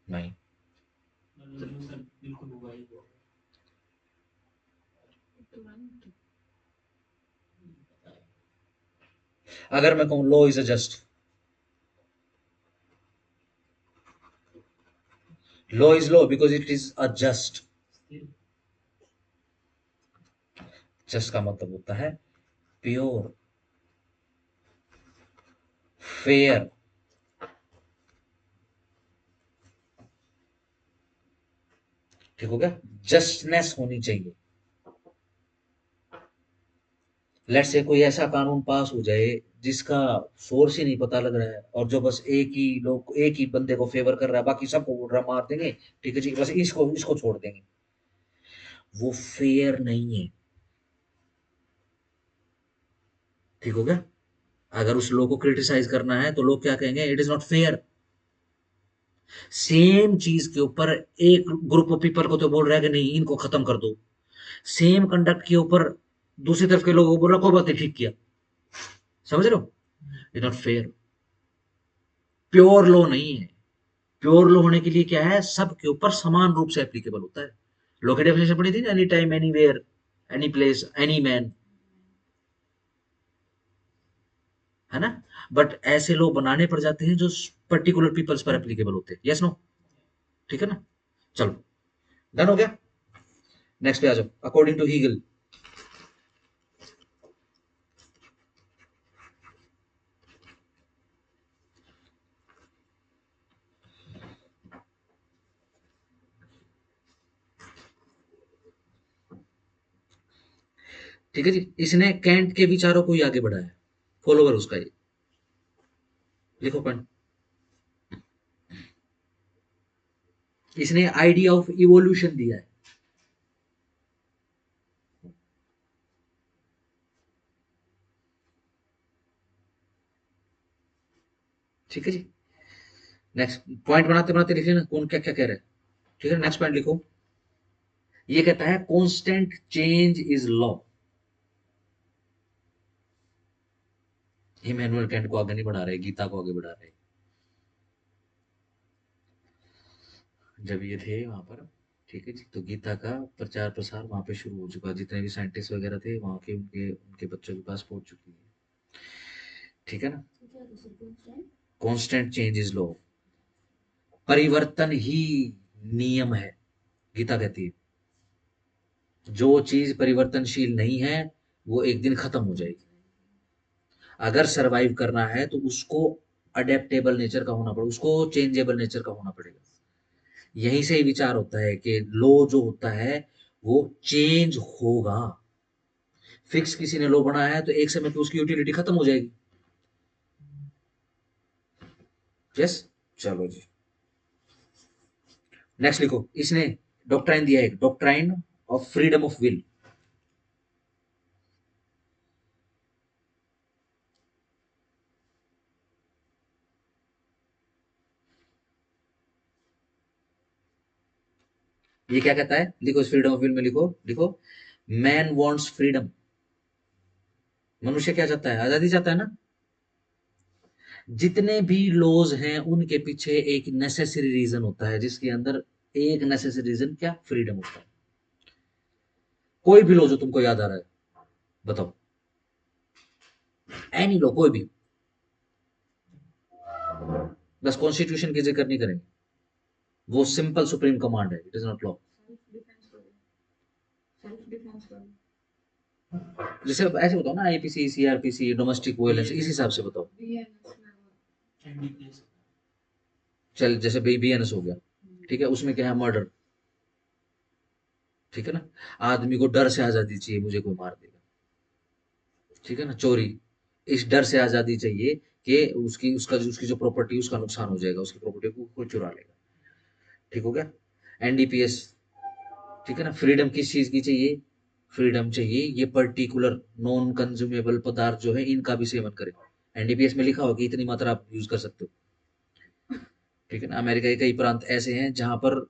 नहीं। मतलब सर बिल्कुल हुआ ही हुआ तुरंत पता है अगर मैं कहूँ law is a just, law is law because it is a just. स्थिर जस्ट का मतलब होता है प्योर, फेयर। ठीक हो गया? जस्टनेस होनी चाहिए। लेट से कोई ऐसा कानून पास हो जाए जिसका सोर्स ही नहीं पता लग रहा है, और जो बस एक ही बंदे को फेवर कर रहा है, बाकी सबको बोल रहा मार देंगे, ठीक है जी, बस इसको इसको छोड़ देंगे, वो फेयर नहीं है। ठीक हो गया? अगर उस लॉ को क्रिटिसाइज करना है तो लोग क्या कहेंगे? It is not fair. Same चीज के ऊपर एक ग्रुप ऑफ पीपल को तो बोल रहा है कि नहीं इनको खत्म कर दो, सेम कंडक्ट के ऊपर दूसरी तरफ के लोगों को बोल रहा कोई बात नहीं ठीक किया। समझ रहे हो? It not fair. Pure law नहीं है। प्योर लॉ होने के लिए क्या है? सबके ऊपर समान रूप से एप्लीकेबल होता है। लॉ की डेफिनेशन पढ़ी थी ना, any time anywhere any place any man, है ना? बट ऐसे लॉ बनाने पड़ जाते हैं जो पर्टिकुलर पीपल्स पर एप्लीकेबल होते हैं। Yes no? ठीक है ना? चलो, डन हो गया? नेक्स्ट पे आ जाओ। अकॉर्डिंग टू हीगल, ठीक है जी, इसने कैंट के विचारों को ही आगे बढ़ाया है, फॉलोवर उसका ये। लिखो पॉइंट। इसने आइडिया ऑफ इवोल्यूशन दिया है। ठीक है जी, नेक्स्ट पॉइंट बनाते बनाते लिख लेना कौन क्या क्या कह रहा है। ठीक है, नेक्स्ट पॉइंट लिखो। ये कहता है constant change is law. Immanuel Kant को आगे नहीं बढ़ा रहे, गीता को आगे बढ़ा रहे। जब ये थे वहां पर, ठीक है जी, तो गीता का प्रचार प्रसार वहां पे शुरू हो चुका, जितने भी साइंटिस्ट वगैरह थे वहां के उनके उनके बच्चों के पास पहुंच चुकी है। ठीक है ना? क्या दूसरी question? Constant change is law, परिवर्तन ही नियम है, गीता कहती है। जो चीज परिवर्तनशील नहीं है वो एक दिन खत्म हो जाएगी। अगर सरवाइव करना है तो उसको अडेप्टेबल नेचर का होना पड़ेगा, उसको चेंजेबल नेचर का होना पड़ेगा। यहीं से ही विचार होता है कि लॉ जो होता है वो चेंज होगा। फिक्स किसी ने लॉ बनाया है तो एक समय पे उसकी यूटिलिटी खत्म हो जाएगी। यस, चलो जी, नेक्स्ट लिखो। इसने डॉक्ट्राइन दिया है, doctrine of freedom of will. ये क्या कहता है? लिखो, इस फ्रीडम ऑफ विल में लिखो, लिखो मैन वांट्स फ्रीडम। मनुष्य क्या चाहता है? आजादी चाहता है ना? जितने भी लॉज हैं उनके पीछे एक नेसेसरी रीजन होता है, जिसके अंदर एक नेसेसरी रीजन क्या? फ्रीडम होता है। कोई भी लॉ जो तुमको याद आ रहा है बताओ, एनी लॉ कोई भी, बस कॉन्स्टिट्यूशन की जिक्र नहीं करेंगे, वो सिंपल सुप्रीम कमांड है, it is not law. Self defence करो, सेल्फ डिफेंस करो। जैसे ऐसे बताओ ना, आईपीसी, सीआरपीसी, डोमेस्टिक वायलेंस, इस हिसाब से बताओ। बीएनएस में एनडीपीएस चल, जैसे बीएनएस हो गया, ठीक है, उसमें क्या है? मर्डर। ठीक है ना? आदमी को डर से आजादी चाहिए, मुझे कोई मार देगा। ठीक है ना? चोरी, इस डर से आजादी चाहिए कि उसकी जो प्रॉपर्टी, उसका नुकसान हो जाएगा, उसकी प्रॉपर्टी को कोई चुरा लेगा। ठीक हो गया? एनडीपीएस, ठीक है ना? फ्रीडम किस चीज की चाहिए? फ्रीडम चाहिए ये पर्टिकुलर नॉन कंज्यूमेबल पदार्थ जो है इनका भी सेवन करें। एनडीपीएस में लिखा हो कि इतनी मात्रा आप यूज कर सकते हो। ठीक है ना? अमेरिका के कई प्रांत ऐसे हैं जहां पर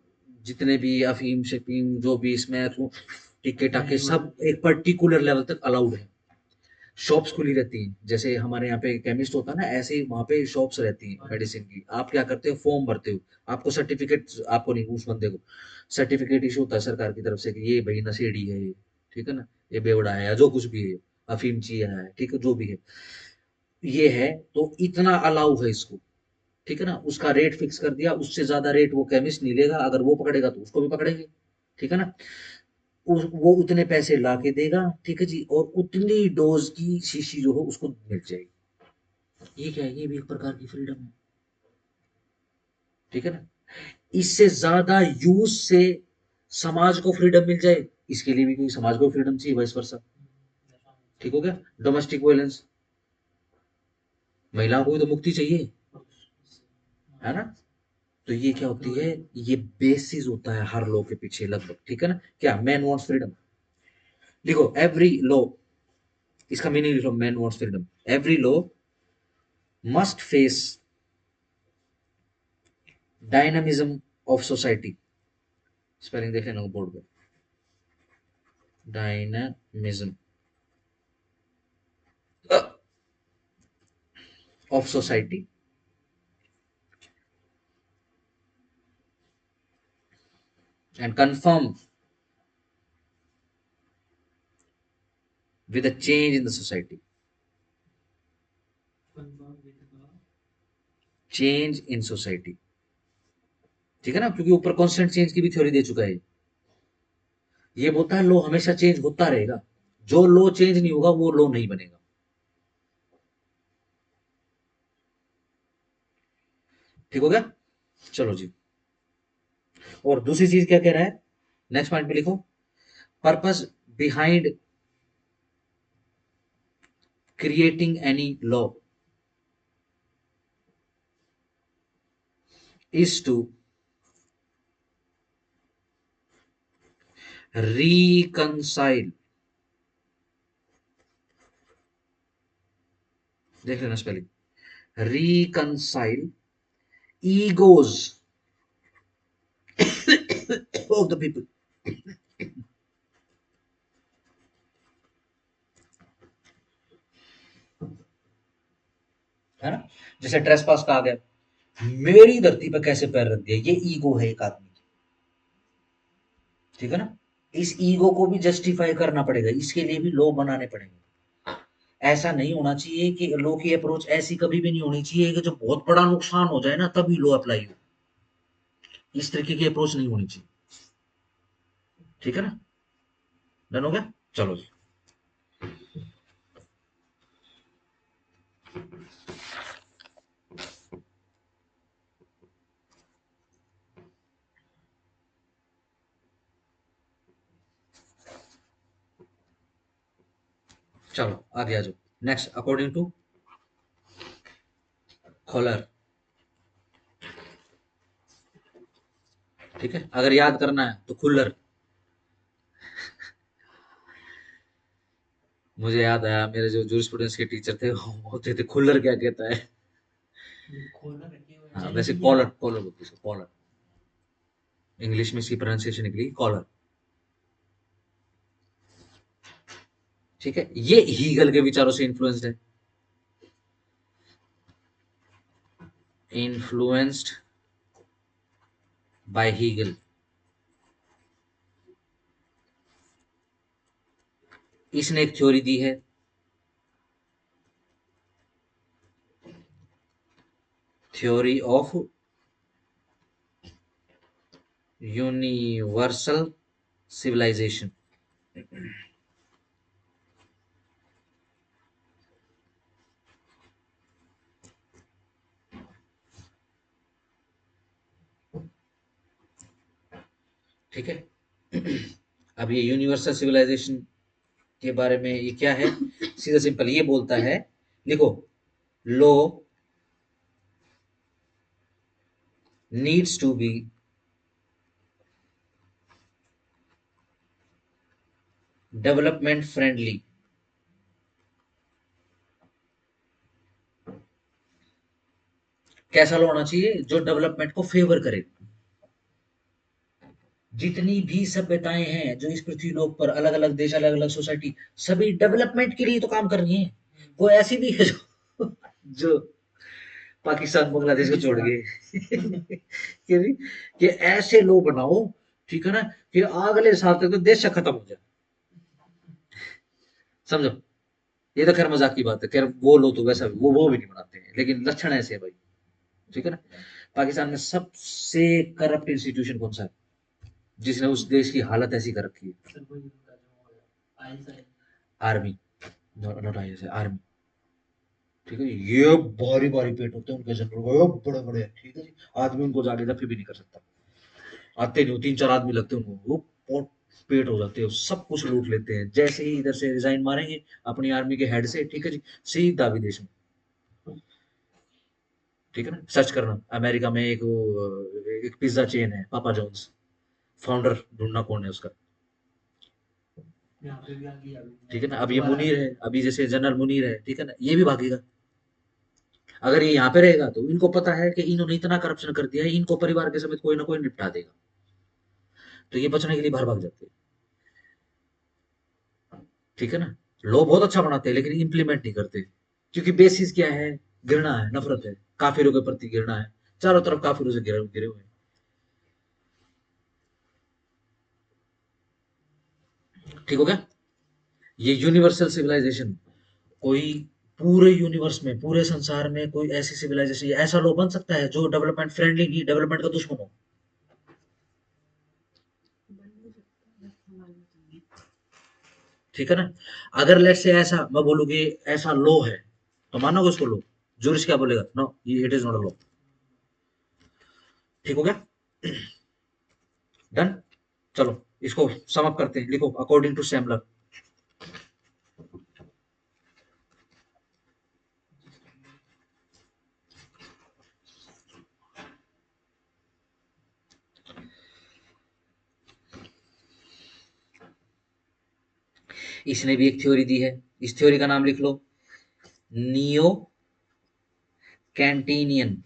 जितने भी अफीम शफीम जो भी इसमें टिक्के टाके सब एक पर्टिकुलर लेवल तक अलाउड है। शॉप्स खुली रहती हैं, जैसे हमारे यहाँ पे केमिस्ट होता है ना, ऐसे ही वहाँ पे शॉप्स रहती हैं मेडिसिन की। आप क्या करते हो, फॉर्म भरते हो, आपको सर्टिफिकेट, आपको नहीं, उस बंदे को सर्टिफिकेट इशू होता है सरकार की तरफ से कि ये भाई नशेड़ी है ये, ठीक है ना, ये बेवड़ा है या जो कुछ भी है, अफीमची है, ठीक है, जो भी है ये है, तो इतना अलाउ है इसको, ठीक है ना। उसका रेट फिक्स कर दिया, उससे ज्यादा रेट वो केमिस्ट नहीं लेगा, अगर वो पकड़ेगा तो उसको भी पकड़ेंगे, ठीक है ना। वो उतने पैसे ला के देगा, ठीक है जी, और उतनी डोज की शीशी जो हो उसको मिल जाएगी। ये क्या है, ये भी एक प्रकार की फ्रीडम है, ठीक है ना। इससे ज्यादा यूज से समाज को फ्रीडम मिल जाए, इसके लिए भी कोई समाज को फ्रीडम चाहिए, वाइस वर्सा, ठीक हो गया। डोमेस्टिक वायलेंस, महिलाओं को भी तो मुक्ति चाहिए, है ना। तो ये क्या होती है, ये बेसिस होता है हर लॉ के पीछे लगभग, ठीक है ना। क्या, मैन वांट्स फ्रीडम, लिखो एवरी लॉ, इसका मीनिंग लिखो, man wants freedom, every law must face dynamism of society, spelling देख लेना बोर्ड पे, dynamism of society and conform with a change in the society, change in society, ठीक है ना, क्योंकि ऊपर कांस्टेंट चेंज की भी थ्योरी दे चुका है। ये बोलता है लो हमेशा चेंज होता रहेगा, जो लो चेंज नहीं होगा वो लो नहीं बनेगा, ठीक हो गया। चलो जी, और दूसरी चीज क्या कह रहा है, नेक्स्ट पॉइंट पे लिखो, purpose behind creating any law is to reconcile, देख लेना spelling, reconcile egos of the people, है ना। जैसे ट्रेस पास का आ गया, मेरी धरती पे कैसे पैर रख दिया, ये ईगो है एक आदमी की, ठीक है ना। इस ईगो को भी जस्टिफाई करना पड़ेगा, इसके लिए भी लॉ बनाने पड़ेंगे। ऐसा नहीं होना चाहिए कि लॉ की अप्रोच ऐसी कभी भी नहीं होनी चाहिए कि जो बहुत बड़ा नुकसान हो जाए ना तभी लॉ अप्लाई हो, इस तरीके की अप्रोच नहीं होनी चाहिए, ठीक है ना। डन हो गया, चलो जी। चलो आगे आ जाओ, नेक्स्ट, अकॉर्डिंग टू खोलर, ठीक है, अगर याद करना है तो खुल्लर, मुझे याद आया मेरे जो जूरिस्प्रूडेंस के टीचर थे वो होते थे, खुल्लर क्या कहता है, खोलना रखे हुए हाँ चली वैसे गई कॉलर, है। कॉलर बोलते हैं कॉलर, इंग्लिश में इसकी प्रोनाउंसिएशन निकली कॉलर, ठीक है। ये हीगल के विचारों से इन्फ्लुएंस्ड है, इन्फ्लुएंस्ड बाय हीगल। इसने एक थ्योरी दी है, थ्योरी ऑफ यूनिवर्सल सिविलाइजेशन, ठीक है। अब ये यूनिवर्सल सिविलाइजेशन के बारे में ये क्या है, सीधा सिंपल ये बोलता है, लिखो, law needs to be development friendly, कैसा लॉ होना चाहिए, जो डेवलपमेंट को फेवर करे, जितनी भी सभ्यताएं हैं जो इस पृथ्वी लोक पर, अलग अलग देश, अलग अलग सोसाइटी, सभी डेवलपमेंट के लिए तो काम कर रही है। कोई ऐसी भी है जो पाकिस्तान बांग्लादेश को छोड़ के कि भी कि ऐसे लो बनाओ, ठीक है ना, कि अगले साल तक तो देश से खत्म हो जाए। समझो, ये तो खैर मजाक की बात है, खैर वो लो तो वैसा वो भी नहीं बनाते हैं, लेकिन लक्षण ऐसे है भाई, ठीक है ना। पाकिस्तान में सबसे करप्ट इंस्टीट्यूशन कौन सा है जिसने उस देश की हालत ऐसी कर रखी है? सर वही उनका जो है ISI. Army, not ISI, army, ठीक है। ये भारी भारी पेट होते हैं उनके जनरल को, ये बड़े बड़े, ठीक है जी। आदमी उनको जाके दफे भी नहीं कर सकता, आते नहीं, 3-4 आदमी लगते हैं उनको, वो पोट पेट हो जाते हैं, सब कुछ लूट लेते हैं। जैसे ही इधर से रिजाइन मारेंगे अपनी आर्मी के हेड से, ठीक है जी, सीधा विदेश में, ठीक है ना। सर्च करना, अमेरिका में एक पिज्जा चेन है पापा जॉन्स, फाउंडर ढूंढना कौन है उसका, यहाँ पे भी आ गई अभी ठीक है ना। अब ये दोबारा मुनीर है, अभी जैसे जनरल मुनीर है, ठीक है ना, ये भी भागेगा। अगर ये यहाँ पे रहेगा तो इनको पता है कि इन्होंने इतना करप्शन कर दिया है, इनको परिवार के समेत कोई ना कोई निपटा देगा, तो ये बचने के लिए बाहर भाग जाते हैं, ठीक है ना। लॉ बहुत अच्छा बनाते हैं लेकिन इंप्लीमेंट नहीं करते, क्योंकि बेसिस क्या है? घृणा है, नफरत है, काफिरों के प्रति घृणा है, चारों तरफ काफिरों से घिरे घिरे हुए हैं, ठीक हो गया। ये यूनिवर्सल सिविलाइजेशन, कोई पूरे यूनिवर्स में, पूरे संसार में कोई ऐसी सिविलाइजेशन, ऐसा लॉ बन सकता है जो डेवलपमेंट फ्रेंडली नहीं, डेवलपमेंट का दुश्मन हो, ठीक है ना। अगर लेट से ऐसा मैं बोलूँ कि ऐसा लॉ है, तो मानोगे उसको लॉ? जूरिस्ट क्या बोलेगा? नो, ये it is not a law, ठीक हो गया। डन। चलो इसको समअप करते हैं, लिखो अकॉर्डिंग टू सैमलर। इसने भी एक थ्योरी दी है, इस थ्योरी का नाम लिख लो, नियो कैंटीनियन,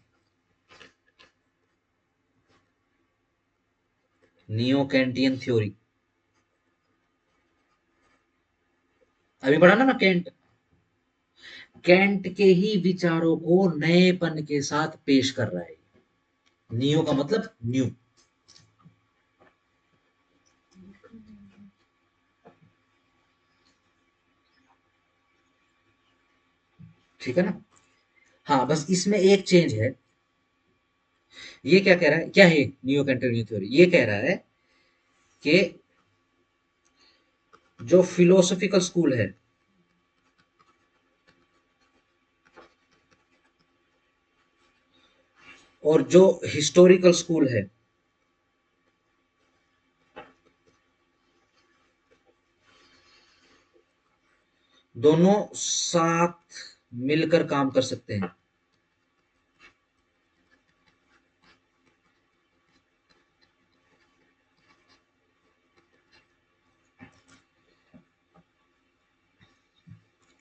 नियो कैंटियन थ्योरी। अभी पढ़ा ना कैंट, कैंट के ही विचारों को नएपन के साथ पेश कर रहा है। नियो का मतलब न्यू, ठीक है ना। हाँ, बस इसमें एक चेंज है। ये क्या कह रहा है, क्या है नियो कैंटियन थ्योरी? ये कह रहा है कि जो फिलोसॉफिकल स्कूल है, और जो हिस्टोरिकल स्कूल है, दोनों साथ मिलकर काम कर सकते हैं।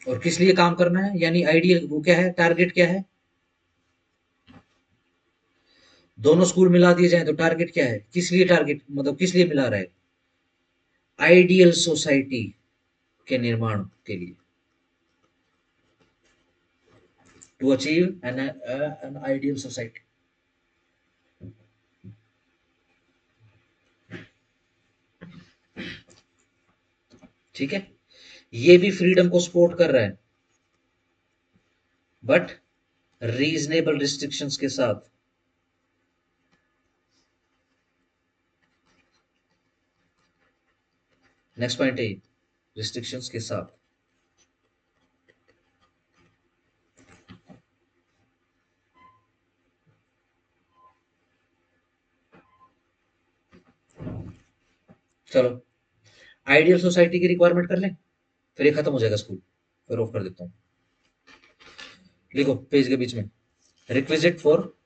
और किस लिए काम करना है, यानी आइडियल वो क्या है, टारगेट क्या है? दोनों स्कूल मिला दिए जाए तो टारगेट क्या है, किस लिए टारगेट, मतलब किस लिए मिला रहा है? आइडियल सोसाइटी के निर्माण के लिए, to achieve an ideal society, ठीक है। ये भी फ्रीडम को सपोर्ट कर रहा है, बट रीजनेबल रिस्ट्रिक्शंस के साथ। नेक्स्ट पॉइंट है रिस्ट्रिक्शंस के साथ। चलो आइडियल सोसाइटी की रिक्वायरमेंट कर लें, फिर ये खत्म हो जाएगा स्कूल, फिर ऑफ कर देता हूँ। लिखो पेज के बीच में, requisite for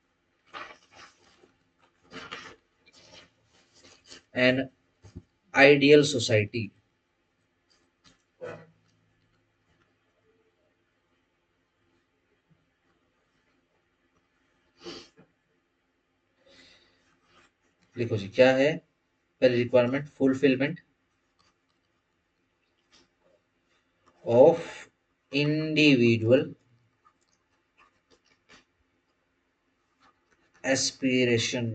an ideal society. लिखो जी क्या है पहली requirement fulfilment of individual aspiration.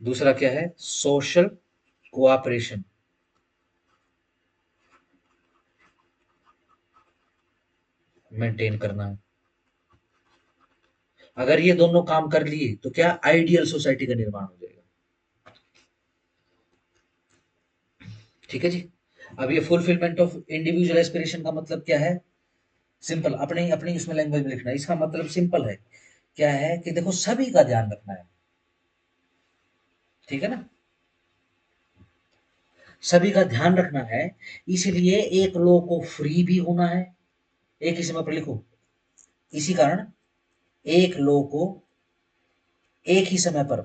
दूसरा क्या है? Social cooperation. मेंटेन करना है। अगर ये दोनों काम कर लिए तो क्या आइडियल सोसाइटी का निर्माण हो जाएगा। ठीक है जी। अब ये फुलफिलमेंट ऑफ इंडिविजुअल एस्पिरेशन का मतलब क्या है? सिंपल, अपने अपनी उसमें लैंग्वेज में लिखना है। इसका मतलब सिंपल है, क्या है कि देखो सभी का ध्यान रखना है। ठीक है ना, सभी का ध्यान रखना है, इसलिए एक लोग को फ्री भी होना है। एक ही समय पर लिखो, इसी कारण एक लोग को एक ही समय पर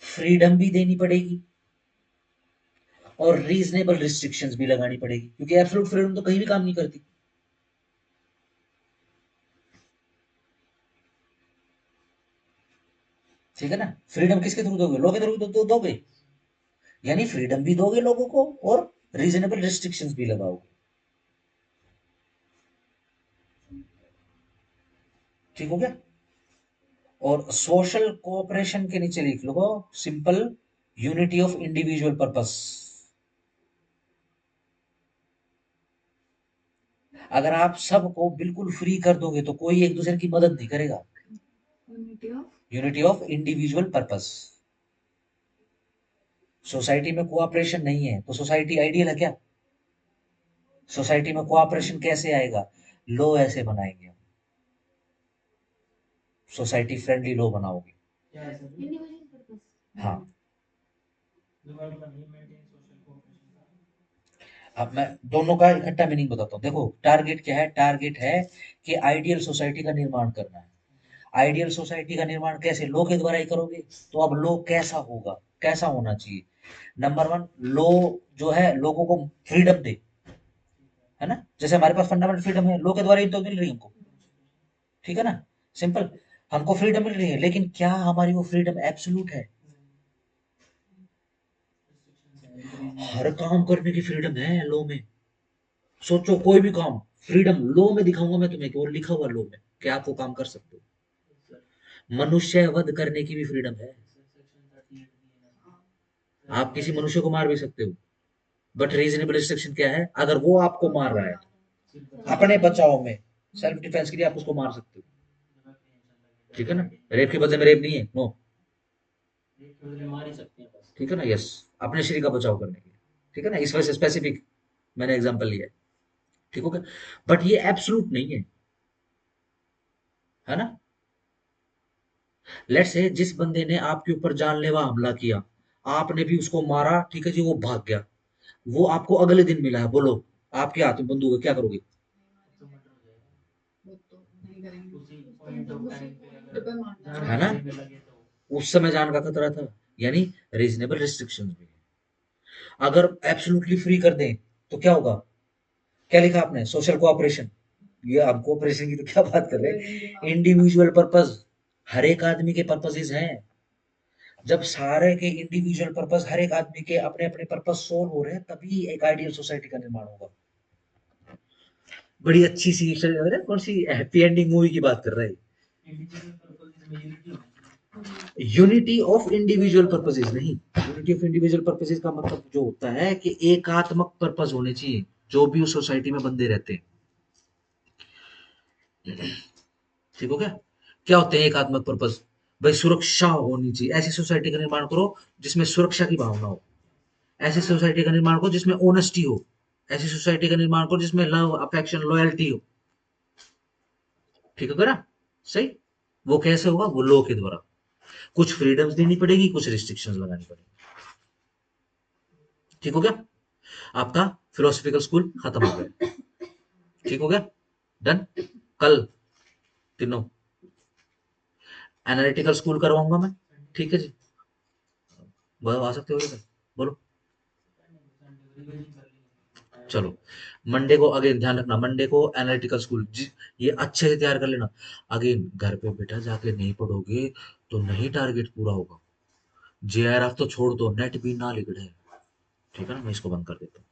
फ्रीडम भी देनी पड़ेगी और रीजनेबल रिस्ट्रिक्शंस भी लगानी पड़ेगी, क्योंकि एब्सोल्यूट फ्रीडम तो कहीं भी काम नहीं करती। ठीक है ना, फ्रीडम किसके थ्रू दोगे? लॉ के थ्रू दोगे, यानी फ्रीडम भी दोगे लोगों को और रीजनेबल रिस्ट्रिक्शंस भी लगाओगे। ठीक हो गया। और सोशल कोऑपरेशन के नीचे लिख लो simple unity of individual purpose. अगर आप सबको बिल्कुल फ्री कर दोगे तो कोई एक दूसरे की मदद नहीं करेगा। Unity of individual purpose. Society में कोऑपरेशन नहीं है तो सोसाइटी आइडियल है क्या? सोसाइटी में कोऑपरेशन कैसे आएगा? लॉ ऐसे बनाएंगे, सोसाइटी फ्रेंडली लॉ बनाओगे। क्या है सर? Individual purpose. हाँ, दोबारा बताइए, मेंटेन सोशल कोऑपरेशन का। अब मैं दोनों का इकट्ठा मीनिंग बताता हूँ। देखो टारगेट क्या है? टारगेट है कि आइडियल सोसाइटी का निर्माण करना है। आइडियल सोसाइटी का निर्माण कैसे? लॉ के द्वारा ही करोगे। तो अब लॉ कैसा होगा, कैसा होना चाहिए? नंबर वन, लॉ जो है लोगों को फ्रीडम दे, है ना, जैसे हमारे पास फंडामेंटल फ्रीडम है, लॉ के द्वारा ही तो मिल रही है हमको। ठीक है ना, सिंपल, हमको फ्रीडम मिल रही है, लेकिन क्या हमारी वो फ्रीडम एब्सोल्यूट है? हर काम करने की फ्रीडम है लॉ में। सोचो कोई भी काम, फ्रीडम लॉ में दिखाऊंगा मैं तुम्हें कि वो लिखा हुआ लॉ में कि आप वो काम कर सकते हो। मनुष्य वध करने की भी फ्रीडम है। आप किसी मनुष्य को मार भी सकते हो, बट रीजनेबल रिस्ट्रिक्शन क्या है? अगर वो आपको मार रहा है अपने बचाव में, सेल्फ डिफेंस के लिए आप उसको मार सकते हो। ठीक है ना, रेप के बदले में रेप नहीं है, नो। मार ही सकते हैं बस। ठीक है ना, यस, अपने शरीर का बचाव करने के लिए। ठीक है ना, इस वजह से स्पेसिफिक मैंने एग्जांपल लिया है। ठीक हो गया, बट ये एब्सोल्यूट नहीं है ना। लेट्स से जिस बंदे ने आपके ऊपर जानलेवा हमला किया, आपने भी उसको मारा, ठीक है जी, वो भाग गया, वो आपको अगले दिन मिला है, बोलो आपके हाथ में बंदूक है, क्या करोगे? तो मर्डर हो जाएगा। वो तो नहीं करेंगे। उसी पॉइंट ऑफ टाइम पे पे मारना अगर है ना, जान पे लगे तो उस समय जान का खतरा था, यानी रीजनेबल रिस्ट्रिक्शंस भी है। अगर एब्सोल्युटली फ्री कर दें तो क्या होगा? क्या लिखा आपने? Social cooperation. ये हम कोऑपरेशन की तो क्या बात कर रहे हैं, इंडिविजुअल पर्पस। हर एक आदमी के पर्पसेस हैं। जब सारे के इंडिविजुअल पर्पस, हर एक आदमी के अपने अपने पर्पस सोल्व हो रहे हैं, तभी एक आइडियल सोसाइटी का निर्माण होगा। बड़ी अच्छी सी, अरे कौन सी हैप्पी एंडिंग मूवी की बात कर रहे हैं? इंडिविजुअल पर्पस में यूनिटी होनी चाहिए। यूनिटी ऑफ इंडिविजुअल पर्पसेस नहीं, यूनिटी ऑफ इंडिविजुअल पर्पसेस का मतलब जो होता है कि एकात्मक पर्पस होने चाहिए जो भी उस सोसाइटी में बंदे रहते हैं। ठीक हो गया, क्या होते हैं एकात्मक पर्पस? भाई सुरक्षा होनी चाहिए, ऐसी सोसाइटी का निर्माण करो जिसमें सुरक्षा की भावना हो। ऐसी सोसाइटी का निर्माण करो जिसमें ऑनेस्टी हो। ऐसी सोसाइटी का निर्माण करो जिसमें लव, अफेक्शन, लॉयल्टी हो। ठीक है ना, सही। वो कैसे होगा? वो लॉ के द्वारा। कुछ फ्रीडम्स देनी पड़ेगी, कुछ रिस्ट्रिक्शंस लगानी पड़ेगी। ठीक हो गया, आपका फिलोसफिकल स्कूल खत्म हो गया। ठीक हो गया, डन। कल तीनों एनालिटिकल स्कूल करवाऊंगा मैं, ठीक है जी, आ सकते हो इधर, बोलो। चलो, मंडे को अगेन ध्यान रखना, मंडे को एनालिटिकल स्कूल ये अच्छे से तैयार कर लेना। अगेन घर पे बेटा जाके नहीं पढ़ोगे तो नहीं टारगेट पूरा होगा। जेआरएफ तो छोड़ दो, नेट भी ना लिख रहे, ठीक है ना, मैं इसको बंद कर देता हूँ।